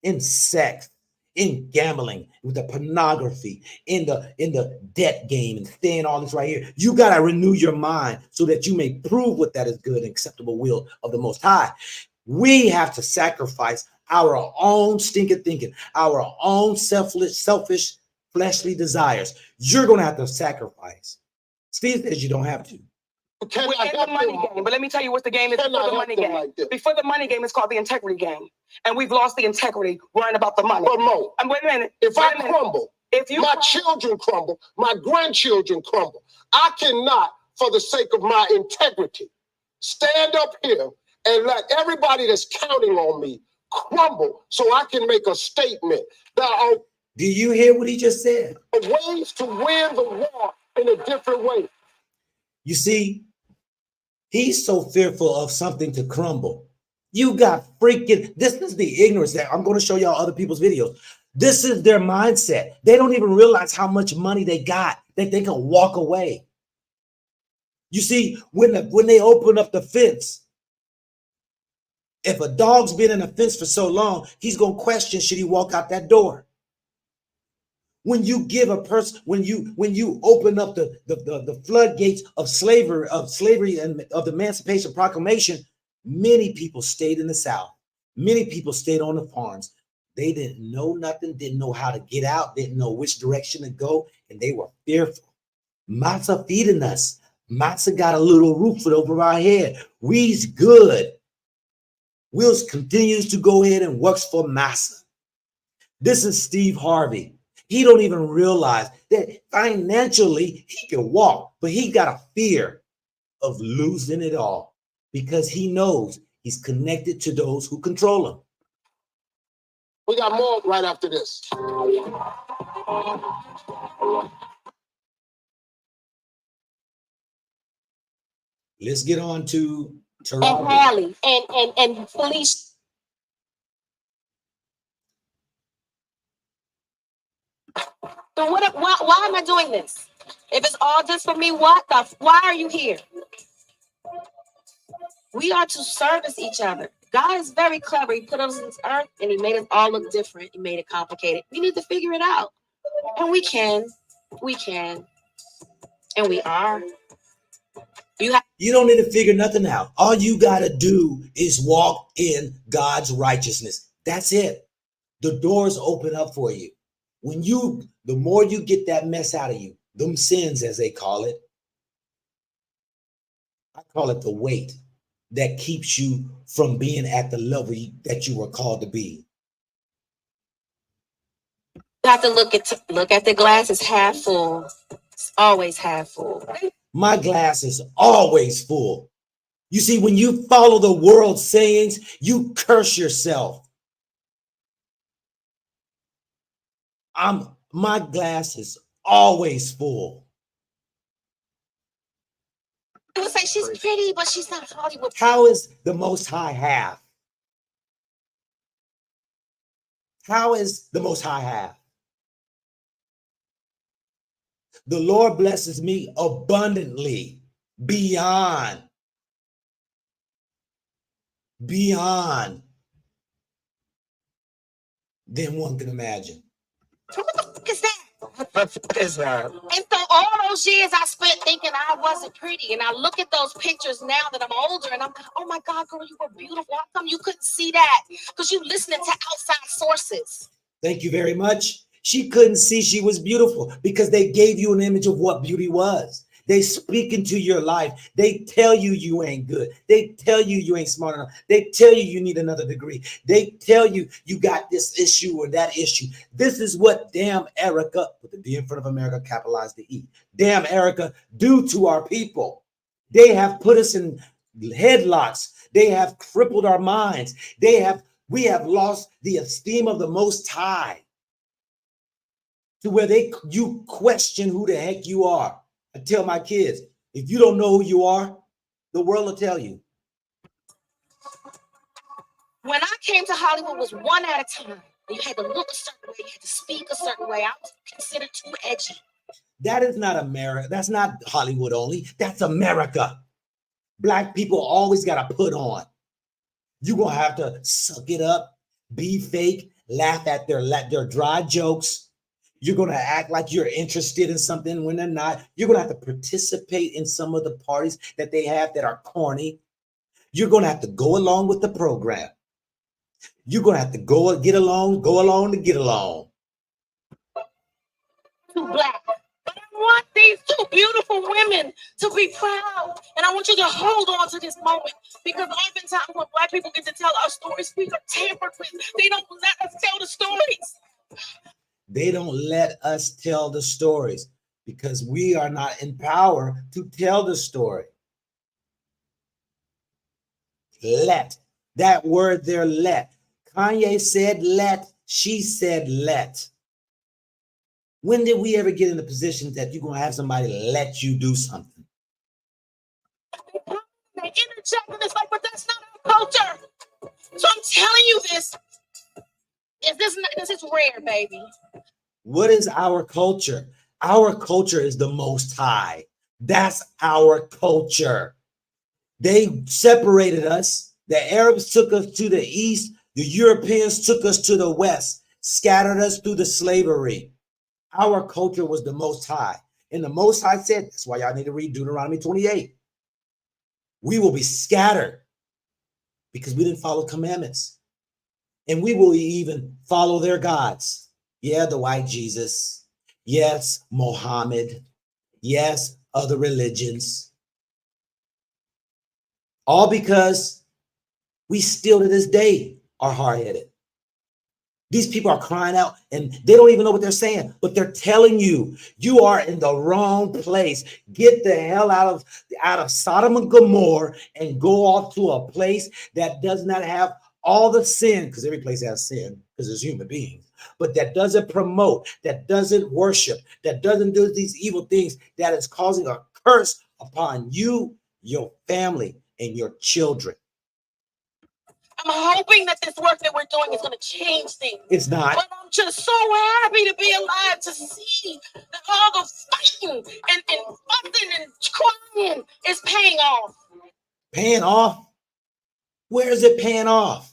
in sex, in gambling, with the pornography, in the debt game, and staying all this right here. You got to renew your mind so that you may prove what that is good and acceptable will of the Most High. We have to sacrifice our own stinking thinking, our own selfish, fleshly desires. You're going to have to sacrifice. Steve says you don't have to. We're in the money game, but let me tell you what the game is before the money game. Like before the money game, it's called the integrity game, and we've lost the integrity worrying about the money. But Mo, wait a minute. If I crumble, my children crumble, my grandchildren crumble. I cannot, for the sake of my integrity, stand up here and let everybody that's counting on me crumble so I can make a statement. That do you hear what he just said? Ways to win the war in a different way. You see, he's so fearful of something to crumble. You got this is the ignorance that I'm going to show y'all other people's videos. This is their mindset. They don't even realize how much money they got that they can walk away. You see, when they open up the fence, if a dog's been in a fence for so long, he's going to question, should he walk out that door? When you give a person, when you open up the floodgates of slavery and of the Emancipation Proclamation, many people stayed in the South. Many people stayed on the farms. They didn't know nothing, didn't know how to get out, didn't know which direction to go, and they were fearful. Massa feeding us. Massa got a little roof over our head. We's good. Wills continues to go ahead and works for Massa. This is Steve Harvey. He don't even realize that financially he can walk, but he got a fear of losing it all because he knows he's connected to those who control him. We got more right after this. Let's get on to Tariji. And Harley and police. So why am I doing this? If it's all just for me, why are you here? We are to service each other. God is very clever. He put us on this earth and he made us all look different. He made it complicated. We need to figure it out. And we can, and we are. You don't need to figure nothing out. All you got to do is walk in God's righteousness. That's it. The doors open up for you. The more you get that mess out of you, them sins as they call it, I call it the weight that keeps you from being at the level that you were called to be. You have to look at the glass as half full. It's always half full. My glass is always full. You see, when you follow the world's sayings, you curse yourself. My glass is always full. I would say she's pretty, but she's not Hollywood. How is the Most High have? How is the Most High have? The Lord blesses me abundantly, beyond than one can imagine. What the fuck is that? Is And so all those years I spent thinking I wasn't pretty, and I look at those pictures now that I'm older, and I'm like, oh my God, girl, you were beautiful. How come you couldn't see that? Because you listening to outside sources. Thank you very much. She couldn't see she was beautiful because they gave you an image of what beauty was. They speak into your life. They tell you you ain't good. They tell you you ain't smart enough. They tell you you need another degree. They tell you you got this issue or that issue. This is what damn Erica, with the D in front of America, capitalized the E, damn Erica, do to our people. They have put us in headlocks. They have crippled our minds. We have lost the esteem of the Most High to where you question who the heck you are. I tell my kids, if you don't know who you are, the world will tell you. When I came to Hollywood, it was one at a time. You had to look a certain way, you had to speak a certain way. I was considered too edgy. That is not America. That's not Hollywood only. That's America. Black people always got to put on. You're going to have to suck it up, be fake, laugh at their dry jokes. You're going to act like you're interested in something when they're not. You're going to have to participate in some of the parties that they have that are corny. You're going to have to go along with the program. You're going to have to go along to get along. Too black. But I want these two beautiful women to be proud. And I want you to hold on to this moment, because oftentimes when Black people get to tell our stories, we are tampered with. They don't let us tell the stories. They don't let us tell the stories because we are not in power to tell the story. Let. That word there, let. Kanye said let. She said let. When did we ever get in the position that you're going to have somebody let you do something? They interject and it's like, but that's not our culture. So I'm telling you this. This is rare, baby. What is our culture? Our culture is the Most High. That's our culture. They separated us. The Arabs took us to the east. The Europeans took us to the west, scattered us through the slavery. Our culture was the Most High. And the Most High said, that's why y'all need to read Deuteronomy 28. We will be scattered because we didn't follow commandments. And we will even follow their gods. Yeah, the white Jesus. Yes, Mohammed. Yes, other religions. All because we still to this day are hard-headed. These people are crying out and they don't even know what they're saying, but they're telling you, you are in the wrong place. Get the hell out of Sodom and Gomorrah and go off to a place that does not have all the sin, because every place has sin because there's human beings, but that doesn't promote, that doesn't worship, that doesn't do these evil things, that is causing a curse upon you, your family, and your children. I'm hoping that this work that we're doing is going to change things. It's not. But I'm just so happy to be alive to see that all the fighting and fussing and crying is paying off. Paying off? Where is it paying off?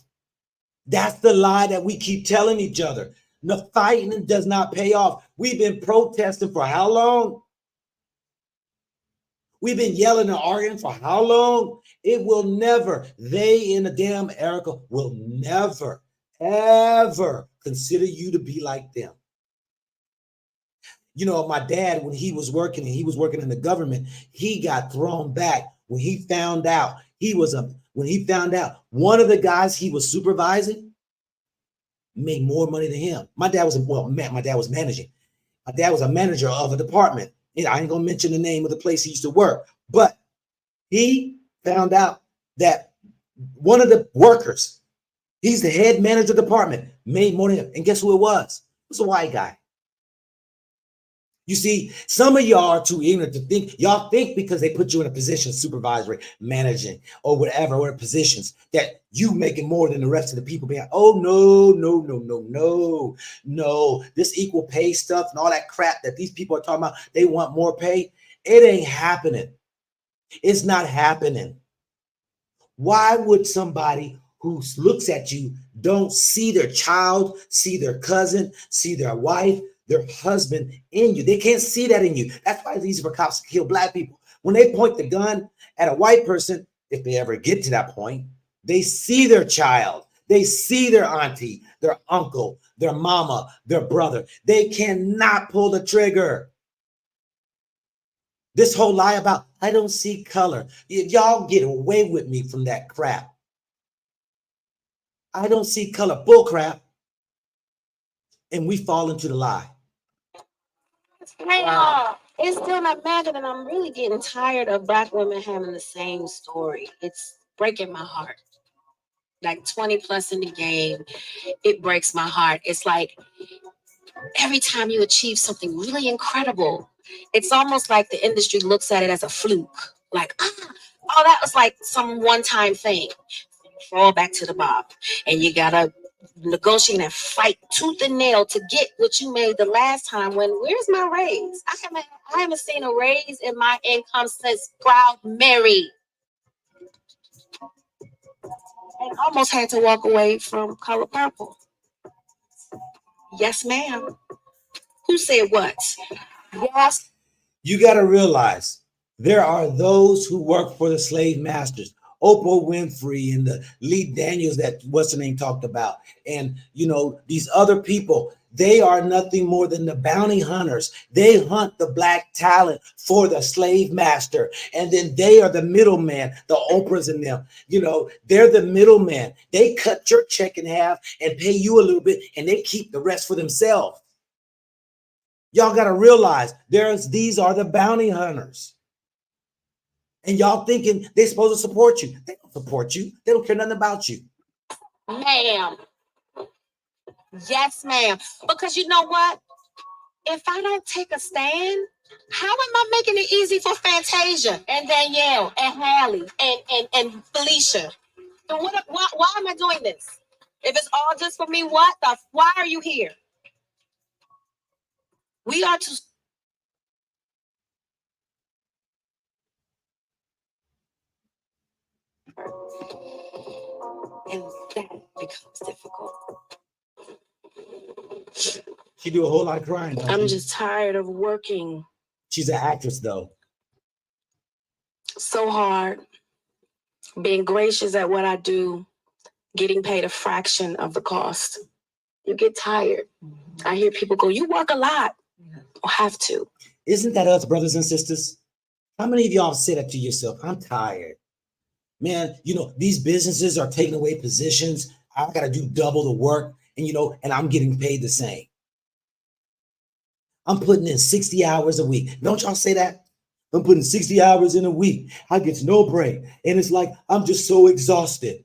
That's the lie that we keep telling each other. The fighting does not pay off. We've been protesting for how long? We've been yelling and arguing for how long? It will never, they in the damn Erica will never, ever consider you to be like them. You know, my dad, when he was working in the government, he got thrown back when he found out one of the guys he was supervising made more money than him. My dad was managing. My dad was a manager of a department. I ain't gonna mention the name of the place he used to work, but he found out that one of the workers, he's the head manager of the department, made more than him. And guess who it was? It was a white guy. You see, some of y'all are too ignorant to think. Y'all think because they put you in a position, supervisory, managing, or whatever, or positions, that you making more than the rest of the people. Being, oh, no. This equal pay stuff and all that crap that these people are talking about, they want more pay. It ain't happening. It's not happening. Why would somebody who looks at you don't see their child, see their cousin, see their wife, their husband in you. They can't see that in you. That's why it's easy for cops to kill black people. When they point the gun at a white person, if they ever get to that point, they see their child. They see their auntie, their uncle, their mama, their brother. They cannot pull the trigger. This whole lie about, I don't see color. Y'all get away with me from that crap. I don't see color. Bull crap. And we fall into the lie. Hey, it's still not magic, and I'm really getting tired of black women having the same story. It's breaking my heart. Like 20 plus in the game, it breaks my heart. It's like every time you achieve something really incredible, it's almost like the industry looks at it as a fluke. Like, oh, that was like some one-time thing. Fall back to the bottom, and you gotta negotiate and fight tooth and nail to get what you made the last time. When where's my raise? I haven't seen a raise in my income since Proud Mary, and almost had to walk away from Color Purple. Yes, ma'am. Who said what? Yes. You got to realize there are those who work for the slave masters. Oprah Winfrey and the Lee Daniels that what's the name talked about. And, you know, these other people, they are nothing more than the bounty hunters. They hunt the black talent for the slave master. And then they are the middleman, the Oprahs and them. You know, they're the middleman. They cut your check in half and pay you a little bit, and they keep the rest for themselves. Y'all got to realize these are the bounty hunters. And y'all thinking they're supposed to support you. They don't support you. They don't care nothing about you. Ma'am. Yes, ma'am. Because you know what? If I don't take a stand, how am I making it easy for Fantasia and Danielle and Hallie and Felicia? And why am I doing this? If it's all just for me, why are you here? We are to. And that becomes difficult. She do a whole lot of crying. I'm just tired of working. She's an actress, though. So hard. Being gracious at what I do, getting paid a fraction of the cost. You get tired. I hear people go, you work a lot. I'll have to. Isn't that us, brothers and sisters? How many of y'all have said that to yourself? I'm tired. Man, you know, these businesses are taking away positions. I got to do double the work, and, you know, and I'm getting paid the same. I'm putting in 60 hours a week. Don't y'all say that? I'm putting 60 hours in a week. I get no break. And it's like, I'm just so exhausted.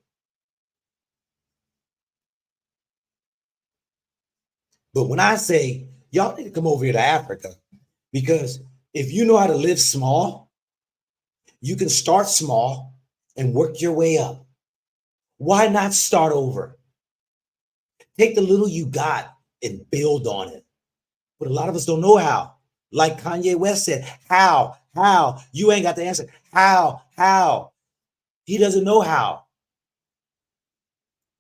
But when I say, y'all need to come over here to Africa, because if you know how to live small, you can start small and work your way up. Why not start over? Take the little you got and build on it. But a lot of us don't know how. Like Kanye West said, how? You ain't got the answer. How? He doesn't know how.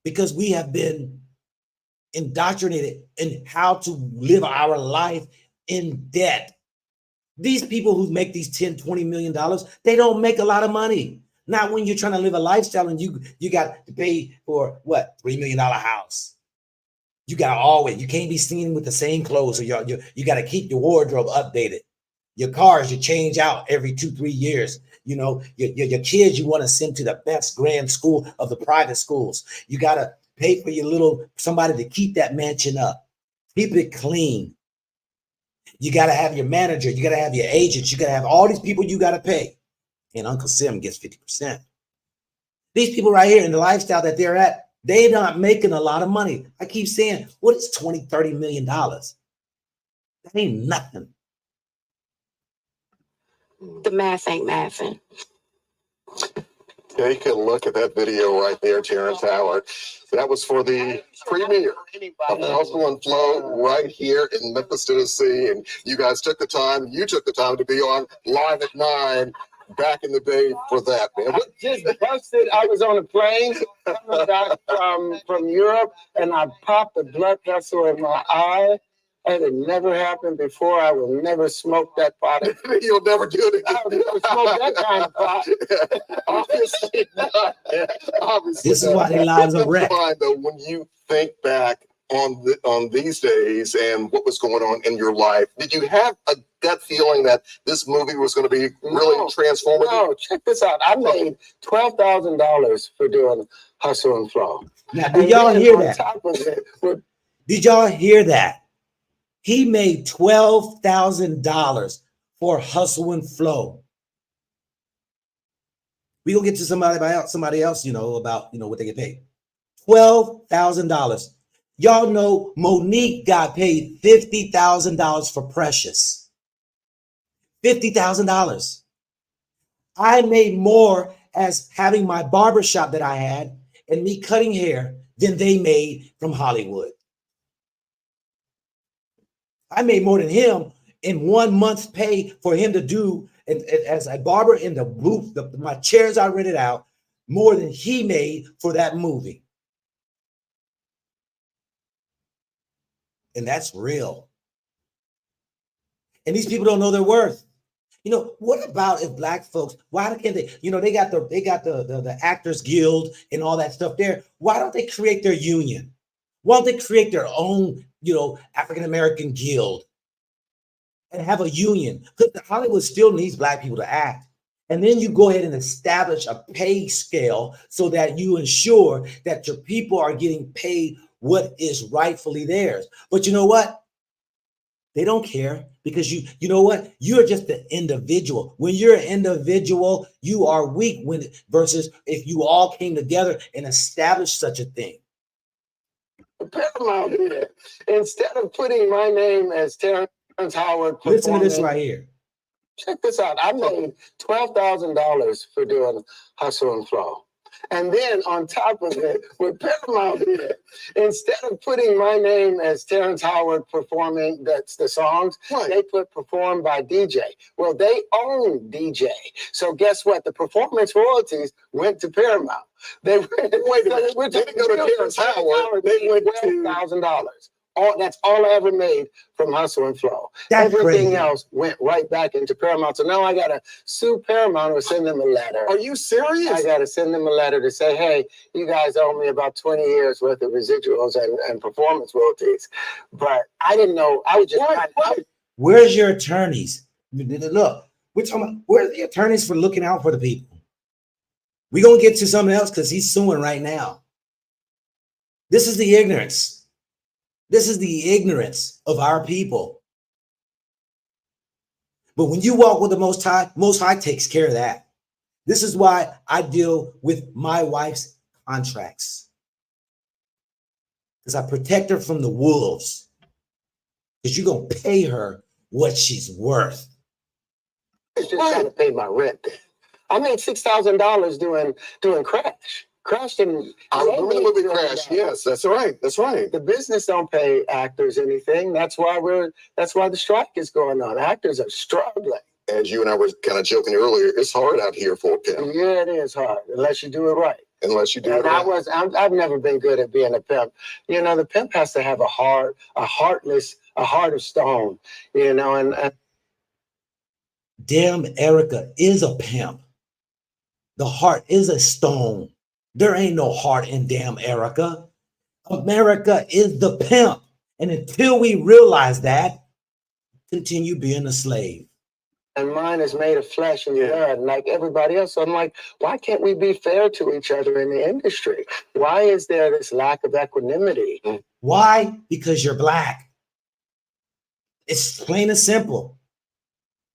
Because we have been indoctrinated in how to live our life in debt. These people who make these $10, $20 million, they don't make a lot of money. Not when you're trying to live a lifestyle and you got to pay for what, $3 million house. You got to always, you can't be seen with the same clothes, or you got to keep your wardrobe updated. Your cars, you change out every 2-3 years. You know, your kids, you want to send to the best grand school of the private schools. You got to pay for somebody to keep that mansion up. Keep it clean. You got to have your manager. You got to have your agents. You got to have all these people you got to pay. And Uncle Sim gets 50%. These people right here in the lifestyle that they're at, they're not making a lot of money. I keep saying, what is $20, $30 million? That ain't nothing. The math ain't mathing. Yeah, you can look at that video right there, Terrance Howard. That was for the premiere of Hustle and Flow right here in Memphis, Tennessee. And you guys took the time to be on Live at 9 back in the day for that, man. I just busted. I was on a plane coming back from Europe, and I popped a blood vessel in my eye. And it never happened before. I will never smoke that pot. You'll never do it I'll again. never smoke that kind of pot. Obviously not. Obviously This is not. why their lives are What comes to wrecked. mind, though, when you think back on these days and what was going on in your life, did you have a gut feeling that this movie was going to be really transformative? No, check this out. I made $12,000 for doing Hustle and Flow. Now, did y'all hear on that? top of it, Did y'all hear that? He made $12,000 for Hustle and Flow. We gonna get to somebody else, about what they get paid. $12,000. Y'all know Monique got paid $50,000 for Precious. $50,000. I made more as having my barbershop that I had and me cutting hair than they made from Hollywood. I made more than him in 1 month's pay for him to do as a barber in the booth, my chairs I rented out, more than he made for that movie. And that's real. And these people don't know their worth. What about if black folks, why can't they, they got the Actors Guild and all that stuff there. Why don't they create their union? Why don't they create their own, African-American guild and have a union? Because Hollywood still needs black people to act. And then you go ahead and establish a pay scale so that you ensure that your people are getting paid what is rightfully theirs. But you know what? They don't care because you know what? You're just an individual. When you're an individual, you are weak versus if you all came together and established such a thing. Paramount did it. Instead of putting my name as Terrance Howard. Listen to this right here. Check this out. I made $12,000 for doing Hustle and Flow. And then on top of it, what Paramount did, instead of putting my name as Terrance Howard performing the songs, they put performed by DJ. Well, they own DJ. So guess what? The performance royalties went to Paramount. They went, wait a minute, they didn't go to Terrance Howard. They went $12,000. That's all I ever made from Hustle and Flow. That's Everything crazy. else went right back into Paramount. So now I got to sue Paramount or send them a letter. Are you serious? I got to send them a letter to say, hey, you guys owe me about 20 years worth of residuals and performance royalties. But I didn't know. I was just Where's your attorneys? Look, we're talking about where's the attorneys for looking out for the people? We're going to get to something else because he's suing right now. This is the ignorance. This is the ignorance of our people. But when you walk with the Most High takes care of that. This is why I deal with my wife's contracts. Because I protect her from the wolves. Because you're going to pay her what she's worth. I was just trying to pay my rent. I made $6,000 doing Crash. Crash didn't. I remember the movie Crash. Yes, that's right. That's right. The business don't pay actors anything. That's why the strike is going on. Actors are struggling. As you and I were kind of joking earlier, it's hard out here for a pimp. Yeah, it is hard unless you do it right. Unless you do it right. I've never been good at being a pimp. The pimp has to have a heart of stone. And Damn Erica is a pimp. The heart is a stone. There ain't no heart in damn Erica. America is the pimp. And until we realize that, continue being a slave. And mine is made of flesh and blood, like everybody else. So I'm like, why can't we be fair to each other in the industry? Why is there this lack of equanimity? Why? Because you're black. It's plain and simple.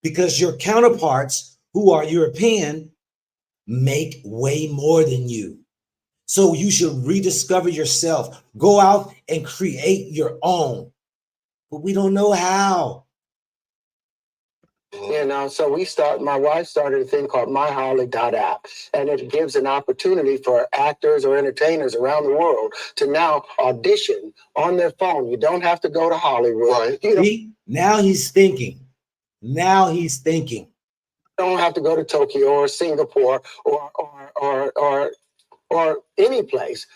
Because your counterparts who are European make way more than you. So you should rediscover yourself. Go out and create your own. But we don't know how. So my wife started a thing called MyHolly.app, and it gives an opportunity for actors or entertainers around the world to now audition on their phone. You don't have to go to Hollywood. See? Now he's thinking. You don't have to go to Tokyo or Singapore or any place.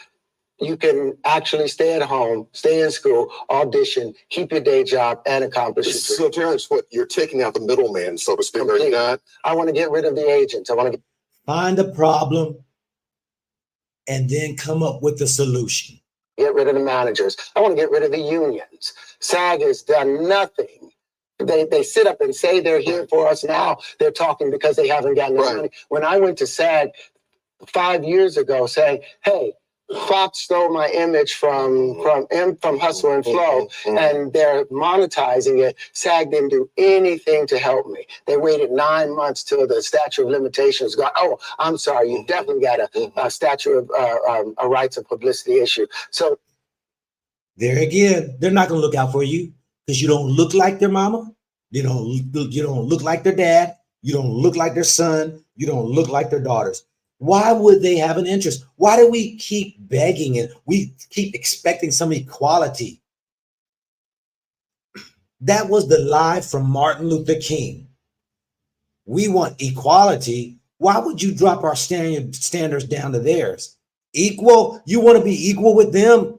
you can actually stay at home, stay in school, audition, keep your day job, and accomplish your So, dream. Terrance, what you're taking out the middleman, so to speak, are you not? I want to get rid of the agents. I want to Find the problem and then come up with the solution. get rid of the managers. I want to get rid of the unions. SAG has done nothing. They sit up and say they're here for us now. They're talking because they haven't gotten the money. When I went to SAG 5 years ago saying, hey, Fox stole my image from Hustle and Flow, and they're monetizing it. SAG didn't do anything to help me. They waited 9 months till the statute of limitations got. Oh, I'm sorry, you definitely got a statute of a rights of publicity issue. So there again, they're not going to look out for you because you don't look like their mama. You don't look like their dad. You don't look like their son. You don't look like their daughters. Why would they have an interest? Why do we keep begging and we keep expecting some equality? That was the lie from Martin Luther King. We want equality. Why would you drop our standards down to theirs? Equal? You want to be equal with them?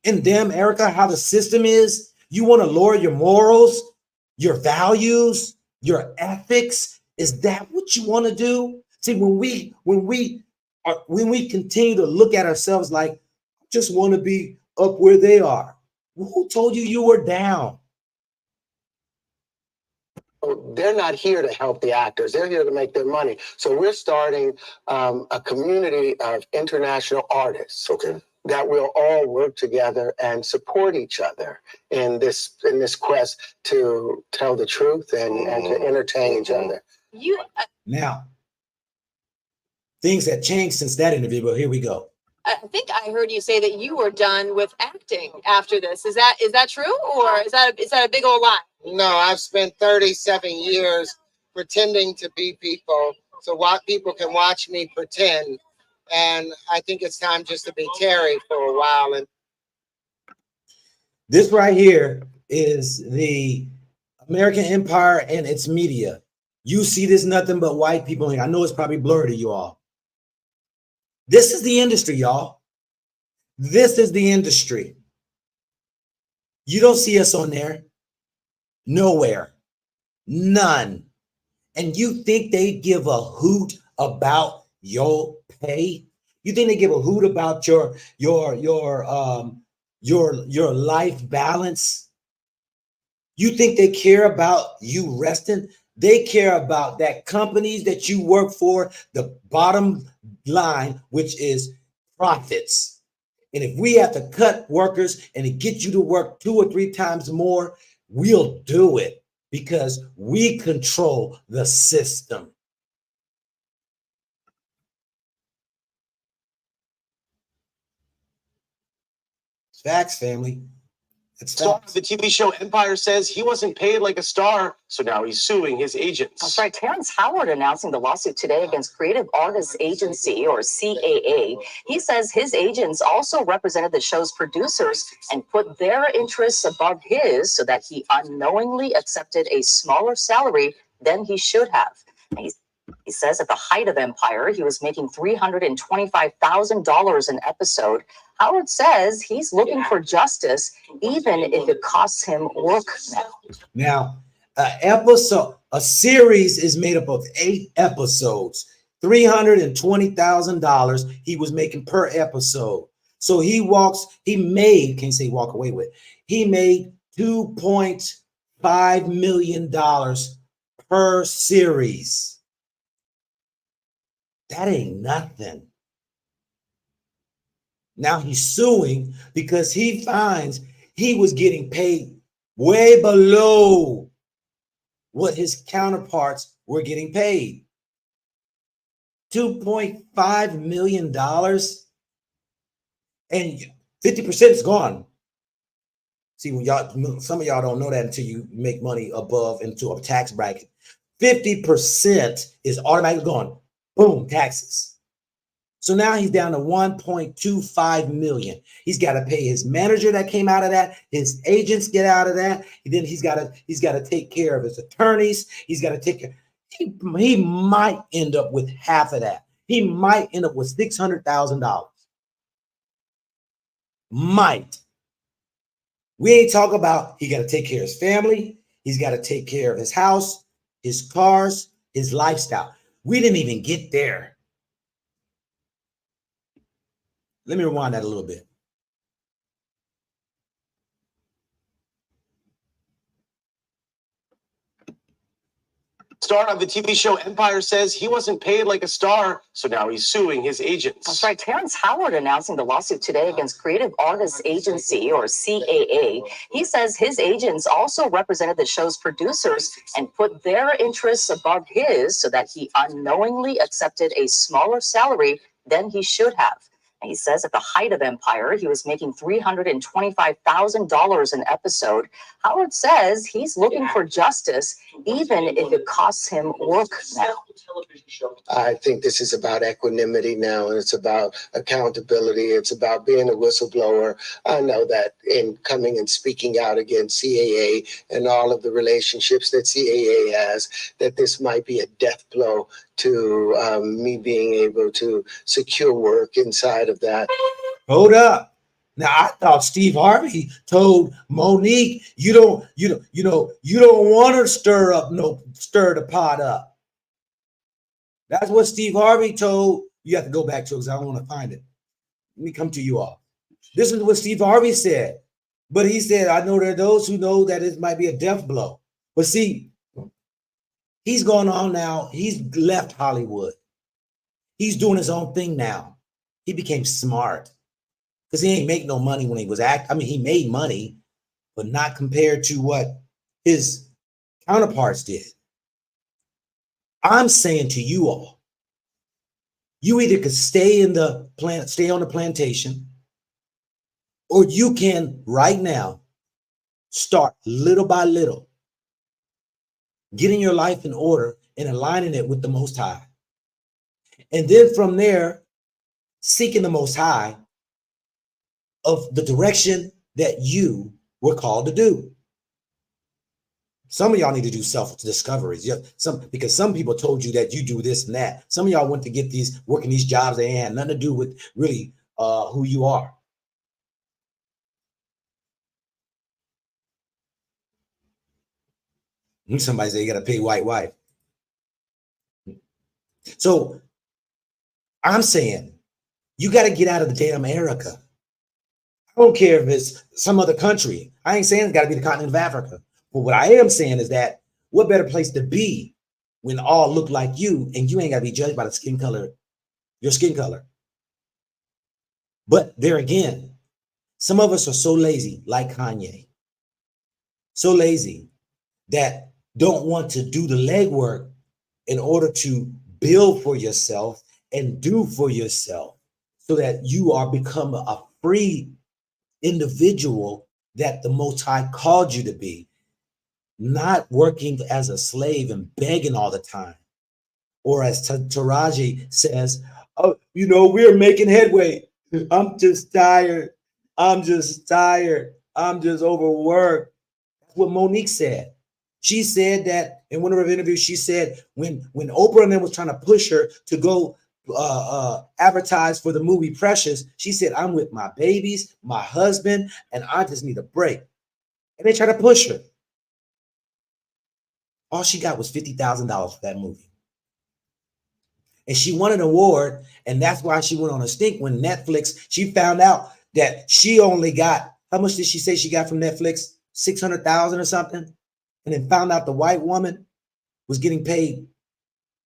In them, Erica, how the system is? You want to lower your morals, your values, your ethics? Is that what you want to do? See, when we continue to look at ourselves like, just want to be up where they are. Well, who told you were down? they're not here to help the actors. They're here to make their money. So we're starting a community of international artists. Okay. That we'll all work together and support each other in this quest to tell the truth and to entertain each other. Now, things have changed since that interview, but here we go. I think I heard you say that you were done with acting after this. Is that true, or is that a big old lie? No, I've spent 37 years pretending to be people, so what people can watch me pretend. And I think it's time just to be Terry for a while. And this right here is the American empire and its media. You see this nothing but white people. I know it's probably blurry to you all. This is the industry, y'all. This is the industry. You don't see us on there. Nowhere. None. And you think they give a hoot about your pay? You think they give a hoot about your life balance? You think they care about you resting? They care about that companies that you work for, the bottom line, which is profits. And if we have to cut workers and to get you to work 2 or 3 times more, we'll do it because we control the system. It's facts, family. Star of the TV show Empire says he wasn't paid like a star, so now he's suing his agents. That's right. Terrance Howard announcing the lawsuit today against Creative Artists Agency, or CAA. He says his agents also represented the show's producers and put their interests above his so that he unknowingly accepted a smaller salary than he should have. He says at the height of Empire, he was making $325,000 an episode. Howard says he's looking for justice, even if it costs him work now. Now, a series is made up of 8 episodes. $320,000 he was making per episode. So he made $2.5 million per series. That ain't nothing. Now he's suing because he finds he was getting paid way below what his counterparts were getting paid. $2.5 million, and 50% is gone. See, some of y'all don't know that until you make money above into a tax bracket. 50% is automatically gone. Boom, taxes. So now he's down to 1.25 million. He's got to pay his manager that came out of that, his agents get out of that. And then he's got to take care of his attorneys. He's got to take care. He might end up with half of that. He might end up with $600,000. Might. We ain't talking about he got to take care of his family. He's got to take care of his house, his cars, his lifestyle. We didn't even get there. Let me rewind that a little bit. Star of the TV show Empire says he wasn't paid like a star, so now he's suing his agents. That's right. Terrance Howard announcing the lawsuit today against Creative Artists Agency, or CAA. He says his agents also represented the show's producers and put their interests above his so that he unknowingly accepted a smaller salary than he should have. And he says at the height of Empire, he was making $325,000 an episode. Howard says he's looking for justice, even if it costs him work now. I think this is about equanimity now, and it's about accountability. It's about being a whistleblower. I know that in coming and speaking out against CAA and all of the relationships that CAA has, that this might be a death blow to me being able to secure work inside of that. Hold up. Now I thought Steve Harvey told Monique, you don't want to stir the pot up. That's what Steve Harvey told. You have to go back to it because I don't want to find it. Let me come to you all. This is what Steve Harvey said. But he said, I know there are those who know that it might be a death blow. But see, he's gone on now. He's left Hollywood. He's doing his own thing now. He became smart because he ain't make no money when he was I mean, he made money, but not compared to what his counterparts did. I'm saying to you all, you either could stay on the plantation, or you can right now start little by little, getting your life in order and aligning it with the Most High. And then from there, seeking the Most High of the direction that you were called to do. Some of y'all need to do self-discoveries. Because some people told you that you do this and that. Some of y'all went to get working these jobs that ain't had nothing to do with really who you are. Somebody say you got to pay white wife. So I'm saying you got to get out of the damn America. I don't care if it's some other country. I ain't saying it's got to be the continent of Africa. But what I am saying is that what better place to be when all look like you and you ain't got to be judged by the skin color, your skin color. But there again, some of us are so lazy, like Kanye, so lazy that don't want to do the legwork in order to build for yourself and do for yourself so that you are become a free individual that the Most High called you to be. Not working as a slave and begging all the time. Or as Tariji says, oh, we're making headway. I'm just tired. I'm just overworked. That's what Monique said. She said that in one of her interviews, she said when Oprah and them was trying to push her to go advertise for the movie Precious, she said, I'm with my babies, my husband, and I just need a break. And they tried to push her. All she got was $50,000 for that movie. And she won an award, and that's why she went on a stink when Netflix, she found out that she only got, how much did she say she got from Netflix? 600,000 or something? And then found out the white woman was getting paid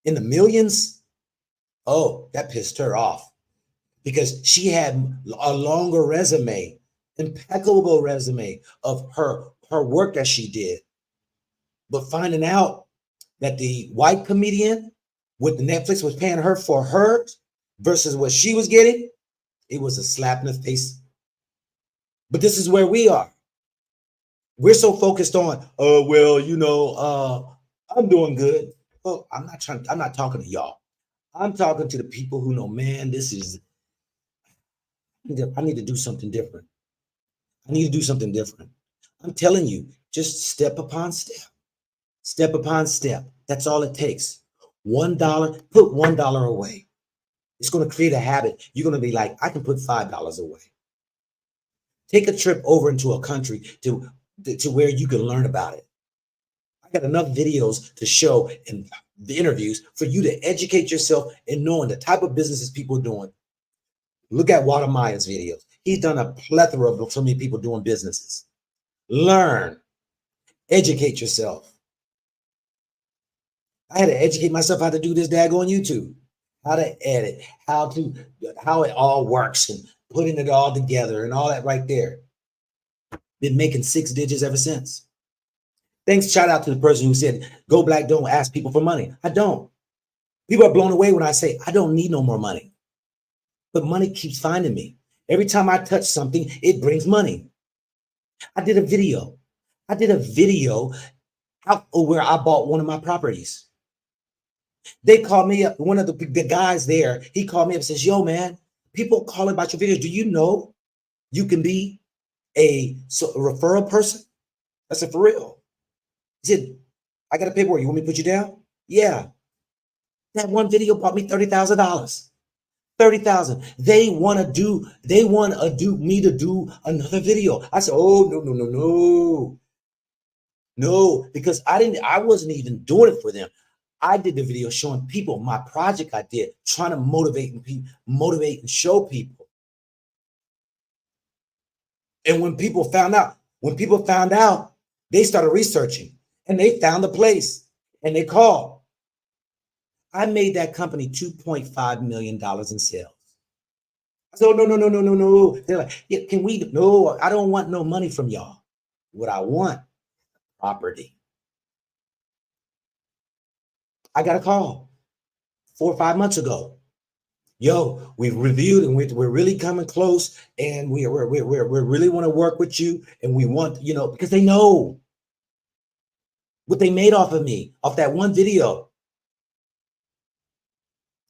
in the millions. Oh, that pissed her off because she had a longer resume, impeccable resume of her work that she did. But finding out that the white comedian, what the Netflix was paying her for hers versus what she was getting, it was a slap in the face. But this is where we are. We're so focused on, I'm doing good. Well, I'm not talking to y'all. I'm talking to the people who know, man, I need to do something different. I need to do something different. I'm telling you, just step upon step. Step upon step. That's all it takes. $1, put $1 away. It's going to create a habit. You're going to be like, I can put $5 away. Take a trip over into a country to where you can learn about it. I got enough videos to show and the interviews for you to educate yourself in knowing the type of businesses people are doing. Look at Walter Maya's videos. He's done a plethora of so many people doing businesses. Learn, educate yourself. I had to educate myself how to do this daggone YouTube, how to edit, how it all works and putting it all together and all that right there. Been making 6 digits ever since. Thanks, shout out to the person who said, go black, don't ask people for money. I don't. People are blown away when I say, I don't need no more money. But money keeps finding me. Every time I touch something, it brings money. I did a video out where I bought one of my properties. They called me up, one of the guys there, he called me up and says, yo, man, people call about your videos. Do you know you can be a referral person? I said, for real? He said, I got a paperwork. You want me to put you down? Yeah. That one video bought me $30,000. $30,000. They want me to do another video. I said, oh, no, because I wasn't even doing it for them. I did the video showing people my project I did, trying to motivate and show people. And when people found out, they started researching and they found the place and they called. I made that company $2.5 million in sales. I said, oh, no. They're like, yeah, no, I don't want no money from y'all. What I want, property. I got a call 4 or 5 months ago. Yo, we've reviewed and we're really coming close, and we really want to work with you, and we want, because they know what they made off of me, off that one video.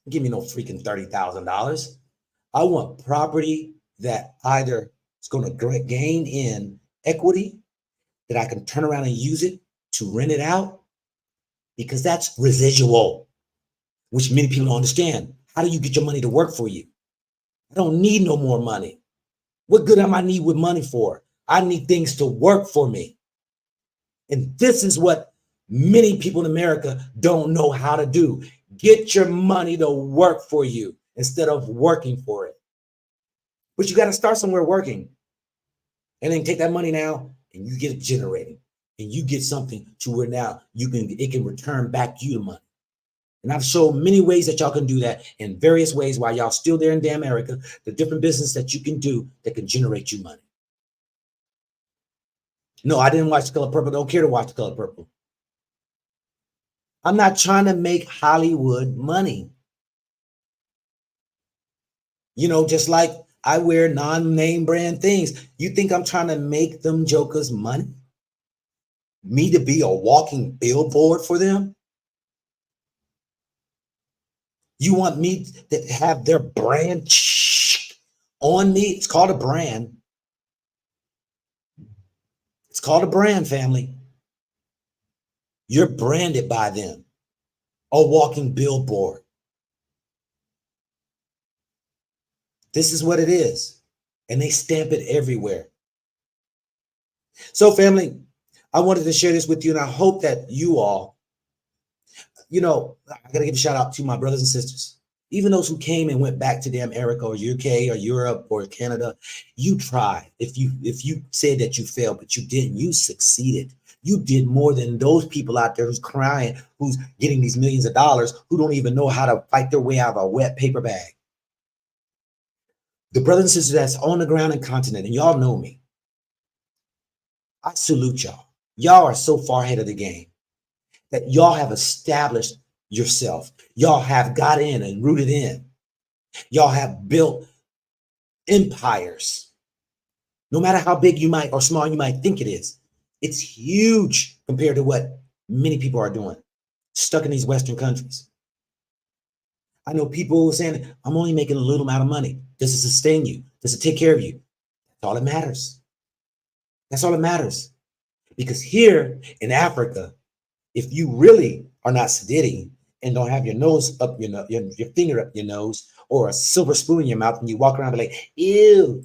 Give me no freaking $30,000. I want property that either is going to gain in equity, that I can turn around and use it to rent it out, because that's residual, which many people don't understand. How do you get your money to work for you? I don't need no more money. What good am I need with money for? I need things to work for me. And this is what many people in America don't know how to do. Get your money to work for you instead of working for it. But you got to start somewhere working. And then take that money now and you get it generating. And you get something to where now it can return back you the money. And I've shown many ways that y'all can do that in various ways while y'all still there in damn America, the different business that you can do that can generate you money. No, I didn't watch The Color Purple. Don't care to watch The Color Purple. I'm not trying to make Hollywood money. Just like I wear non-name brand things. You think I'm trying to make them jokers money? Me to be a walking billboard for them? You want me to have their brand on me? It's called a brand. It's called a brand, family. You're branded by them. A walking billboard. This is what it is. And they stamp it everywhere. So, family, I wanted to share this with you, and I hope that you all, I got to give a shout out to my brothers and sisters. Even those who came and went back to damn America or UK or Europe or Canada, you tried. If you said that you failed, but you didn't, you succeeded. You did more than those people out there who's crying, who's getting these millions of dollars, who don't even know how to fight their way out of a wet paper bag. The brothers and sisters that's on the ground and continent, and y'all know me. I salute y'all. Y'all are so far ahead of the game that y'all have established yourself. Y'all have got in and rooted in. Y'all have built empires. No matter how big you might or small you might think it is, it's huge compared to what many people are doing, stuck in these Western countries. I know people saying, I'm only making a little amount of money. Does it sustain you? Does it take care of you? That's all that matters. That's all that matters. Because here in Africa, if you really are not sedating and don't have your nose up your finger up your nose or a silver spoon in your mouth and you walk around and be like, ew,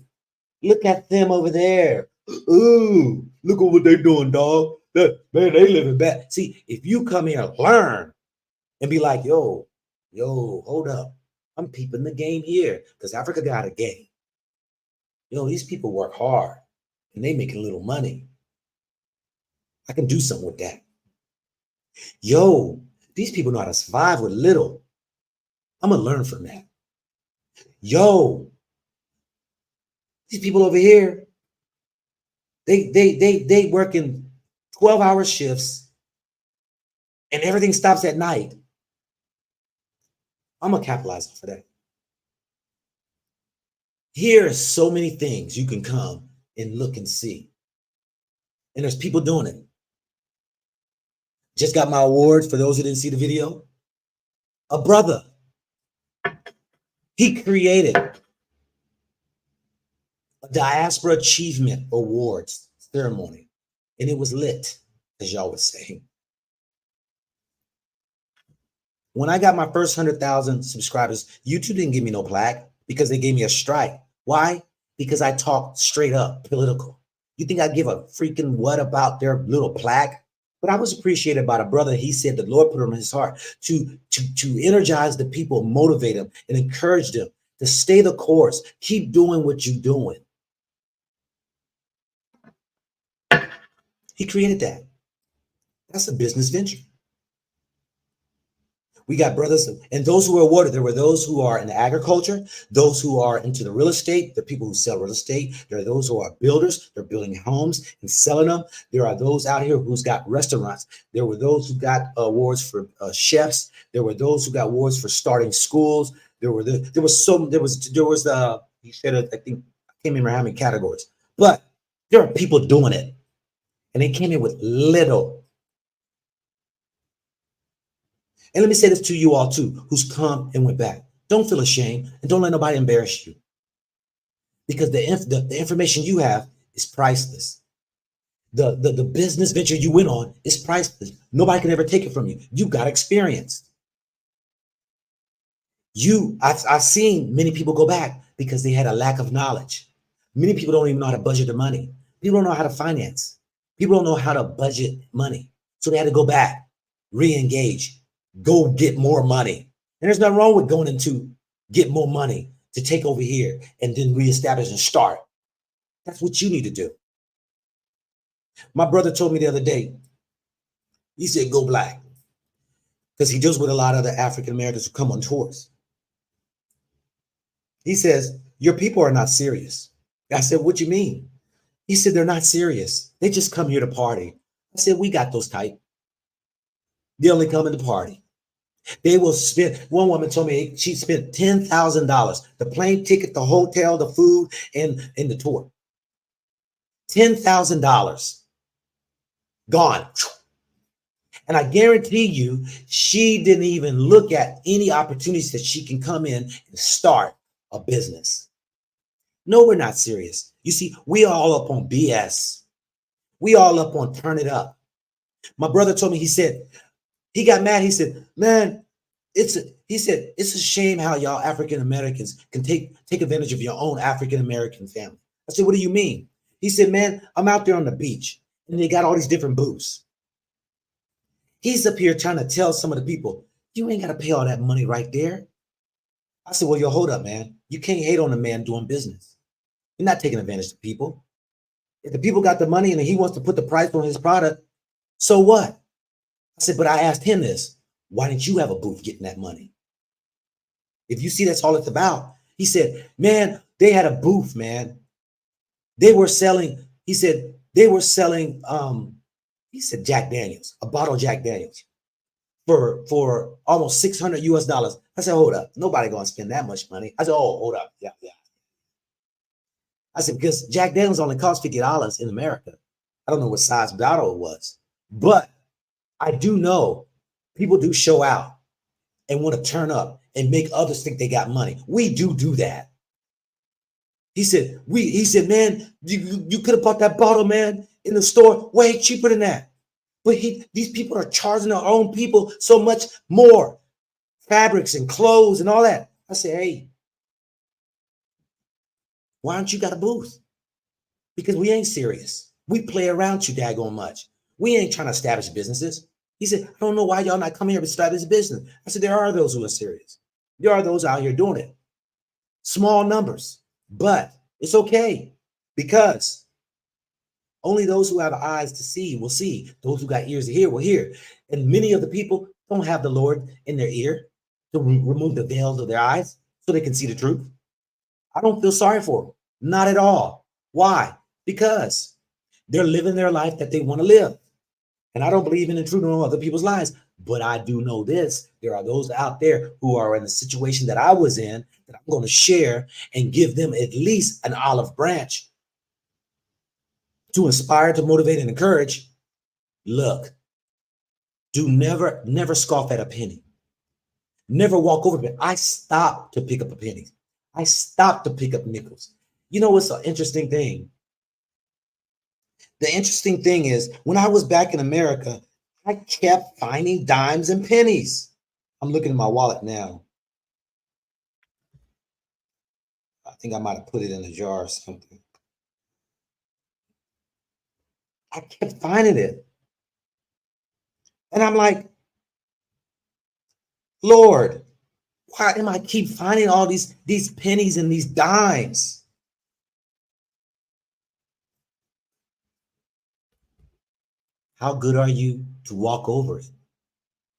Look at them over there. Ooh, look at what they doing, dog. Man, they living bad. See, if you come here and learn and be like, yo, hold up. I'm peeping the game here because Africa got a game. Yo, these people work hard and they making little money. I can do something with that. Yo, these people know how to survive with little. I'm gonna learn from that. Yo, these people over here, they working 12-hour shifts and everything stops at night. I'm gonna capitalize for that. Here are so many things you can come and look and see. And there's people doing it. Just got my awards for those who didn't see the video. A brother, he created a Diaspora Achievement Awards ceremony, and it was lit, as y'all would say. When I got my first 100,000 subscribers, YouTube didn't give me no plaque because they gave me a strike. Why? Because I talk straight up political. You think I give a freaking what about their little plaque? But I was appreciated by the brother. He said the Lord put him in his heart to energize the people, motivate them, and encourage them to stay the course. Keep doing what you're doing. He created that. That's a business venture. We got brothers, and those who were awarded, there were those who are in agriculture, those who are into the real estate, the people who sell real estate. There are those who are builders, they're building homes and selling them. There are those out here who's got restaurants. There were those who got awards for chefs. There were those who got awards for starting schools. He said, I think, I can't remember how many categories, but there are people doing it, and they came in with little. And let me say this to you all too, who's come and went back. Don't feel ashamed and don't let nobody embarrass you. Because the information you have is priceless. The business venture you went on is priceless. Nobody can ever take it from you. You got experience. I've seen many people go back because they had a lack of knowledge. Many people don't even know how to budget their money. People don't know how to finance. People don't know how to budget money. So they had to go back, re-engage, go get more money. And there's nothing wrong with going into get more money to take over here and then reestablish and start. That's what you need to do. My brother told me the other day, he said, go black. Because he deals with a lot of the African Americans who come on tours. He says, your people are not serious. I said, what you mean? He said, they're not serious. They just come here to party. I said, we got those type. They only come in to party. They will spend, one woman told me she spent $10,000, the plane ticket, the hotel, the food, and the tour. $10,000 gone. And I guarantee you, she didn't even look at any opportunities that she can come in and start a business. No, we're not serious. You see, we all up on BS. We all up on turn it up. My brother told me, he said, he got mad. He said, man, it's a shame how y'all African Americans can take advantage of your own African American family. I said, what do you mean? He said, man, I'm out there on the beach and they got all these different booths. He's up here trying to tell some of the people, you ain't got to pay all that money right there. I said, well, yo, hold up, man. You can't hate on a man doing business. You're not taking advantage of people. If the people got the money and he wants to put the price on his product, so what? I said, but I asked him this. Why didn't you have a booth getting that money? If you see that's all it's about. He said, man, they had a booth, man. They were selling, he said, he said Jack Daniels, a bottle of Jack Daniels for almost $600 US. I said, hold up. Nobody gonna spend that much money. I said, oh, hold up. Yeah. I said, because Jack Daniels only cost $50 in America. I don't know what size bottle it was, but I do know people do show out and want to turn up and make others think they got money. We do that. He said, man, you could have bought that bottle, man, in the store way cheaper than that. But these people are charging their own people so much more. Fabrics and clothes and all that. I said, hey, why don't you got a booth? because we ain't serious. We play around too daggone much. We ain't trying to establish businesses. He said, I don't know why y'all not coming here to establish a business. I said, there are those who are serious. There are those out here doing it. Small numbers, but it's okay because only those who have eyes to see will see. Those who got ears to hear will hear. And many of the people don't have the Lord in their ear to remove the veils of their eyes so they can see the truth. I don't feel sorry for them. Not at all. Why? Because they're living their life that they want to live. And I don't believe in intruding on other people's lives. But I do know this. There are those out there who are in the situation that I was in that I'm going to share and give them at least an olive branch to inspire, to motivate, and encourage. Look, do never scoff at a penny. Never walk over it. I stopped to pick up a penny. I stopped to pick up nickels. You know what's an interesting thing? The interesting thing is when I was back in America, I kept finding dimes and pennies. I'm looking at my wallet now. I think I might have put it in a jar or something. I kept finding it. And I'm like, Lord, why am I keep finding all these pennies and these dimes? How good are you to walk over it?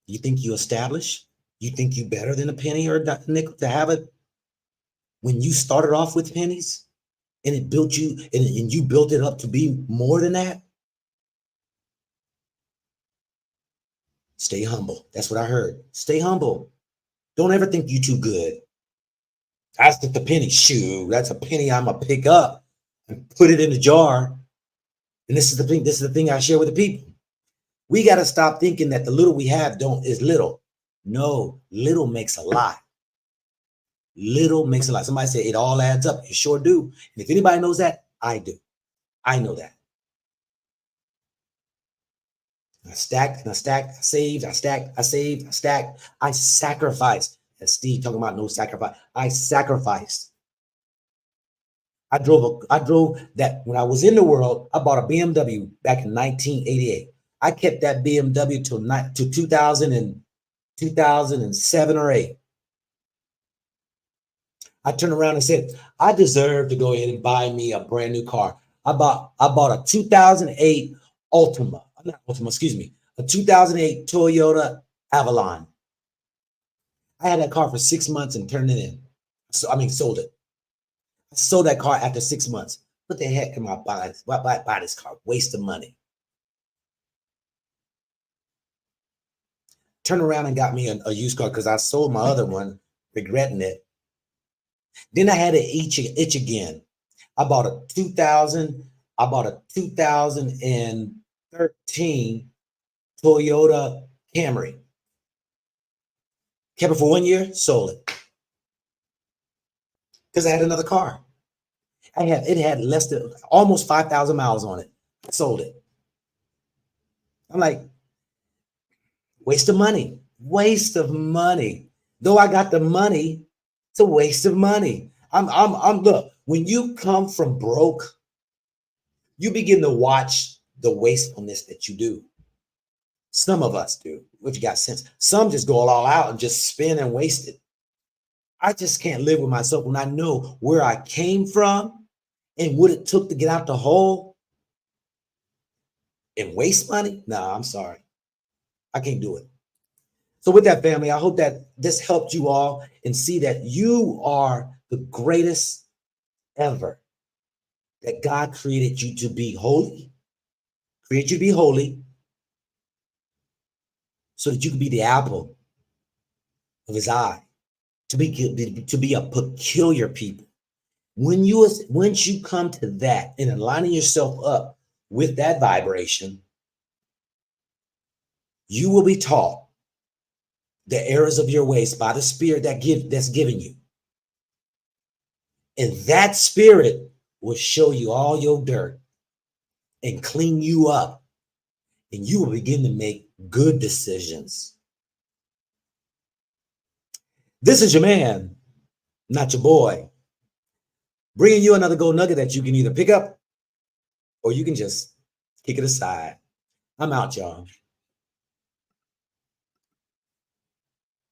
You think you established? You think you better than a penny or a nickel to have it? When you started off with pennies and it built you and you built it up to be more than that? Stay humble. That's what I heard. Stay humble. Don't ever think you too good. That's just the penny. Shoot, that's a penny I'm gonna pick up and put it in the jar. And this is the thing. This is the thing I share with the people. We got to stop thinking that the little we have is little. No, little makes a lot. Little makes a lot. Somebody said it all adds up. It sure do. And if anybody knows that, I do. I know that. I stacked and I stacked, I saved, I stacked, I saved, I stacked, I sacrificed. As Steve talking about no sacrifice, I sacrificed. I drove that when I was in the world. I bought a BMW back in 1988. I kept that BMW till 2007 or 8. I turned around and said, I deserve to go ahead and buy me a brand new car. I bought a 2008 a 2008 Toyota Avalon. I had that car for 6 months and turned it in. Sold it. I sold that car after 6 months. What the heck am I buying? Why buy this car? Waste of money. Turned around and got me a used car because I sold my other one, regretting it. Then I had an itch again. I bought a 2013 Toyota Camry. Kept it for 1 year, sold it. Because I had another car. It had less than almost 5,000 miles on it. I sold it. I'm like, waste of money. Waste of money. Though I got the money, it's a waste of money. Look, when you come from broke, you begin to watch the wastefulness that you do. Some of us do, if you got sense. Some just go all out and just spend and waste it. I just can't live with myself when I know where I came from and what it took to get out the hole and waste money. Nah, I'm sorry. I can't do it. So with that, family, I hope that this helped you all and see that you are the greatest ever, that God created you to be holy, created you to be holy so that you can be the apple of his eye, to be a peculiar people. Once you come to that and aligning yourself up with that vibration, you will be taught the errors of your ways by the spirit that's given you. And that spirit will show you all your dirt and clean you up. And you will begin to make good decisions. This is your man, not your boy, bringing you another gold nugget that you can either pick up or you can just kick it aside. I'm out, y'all.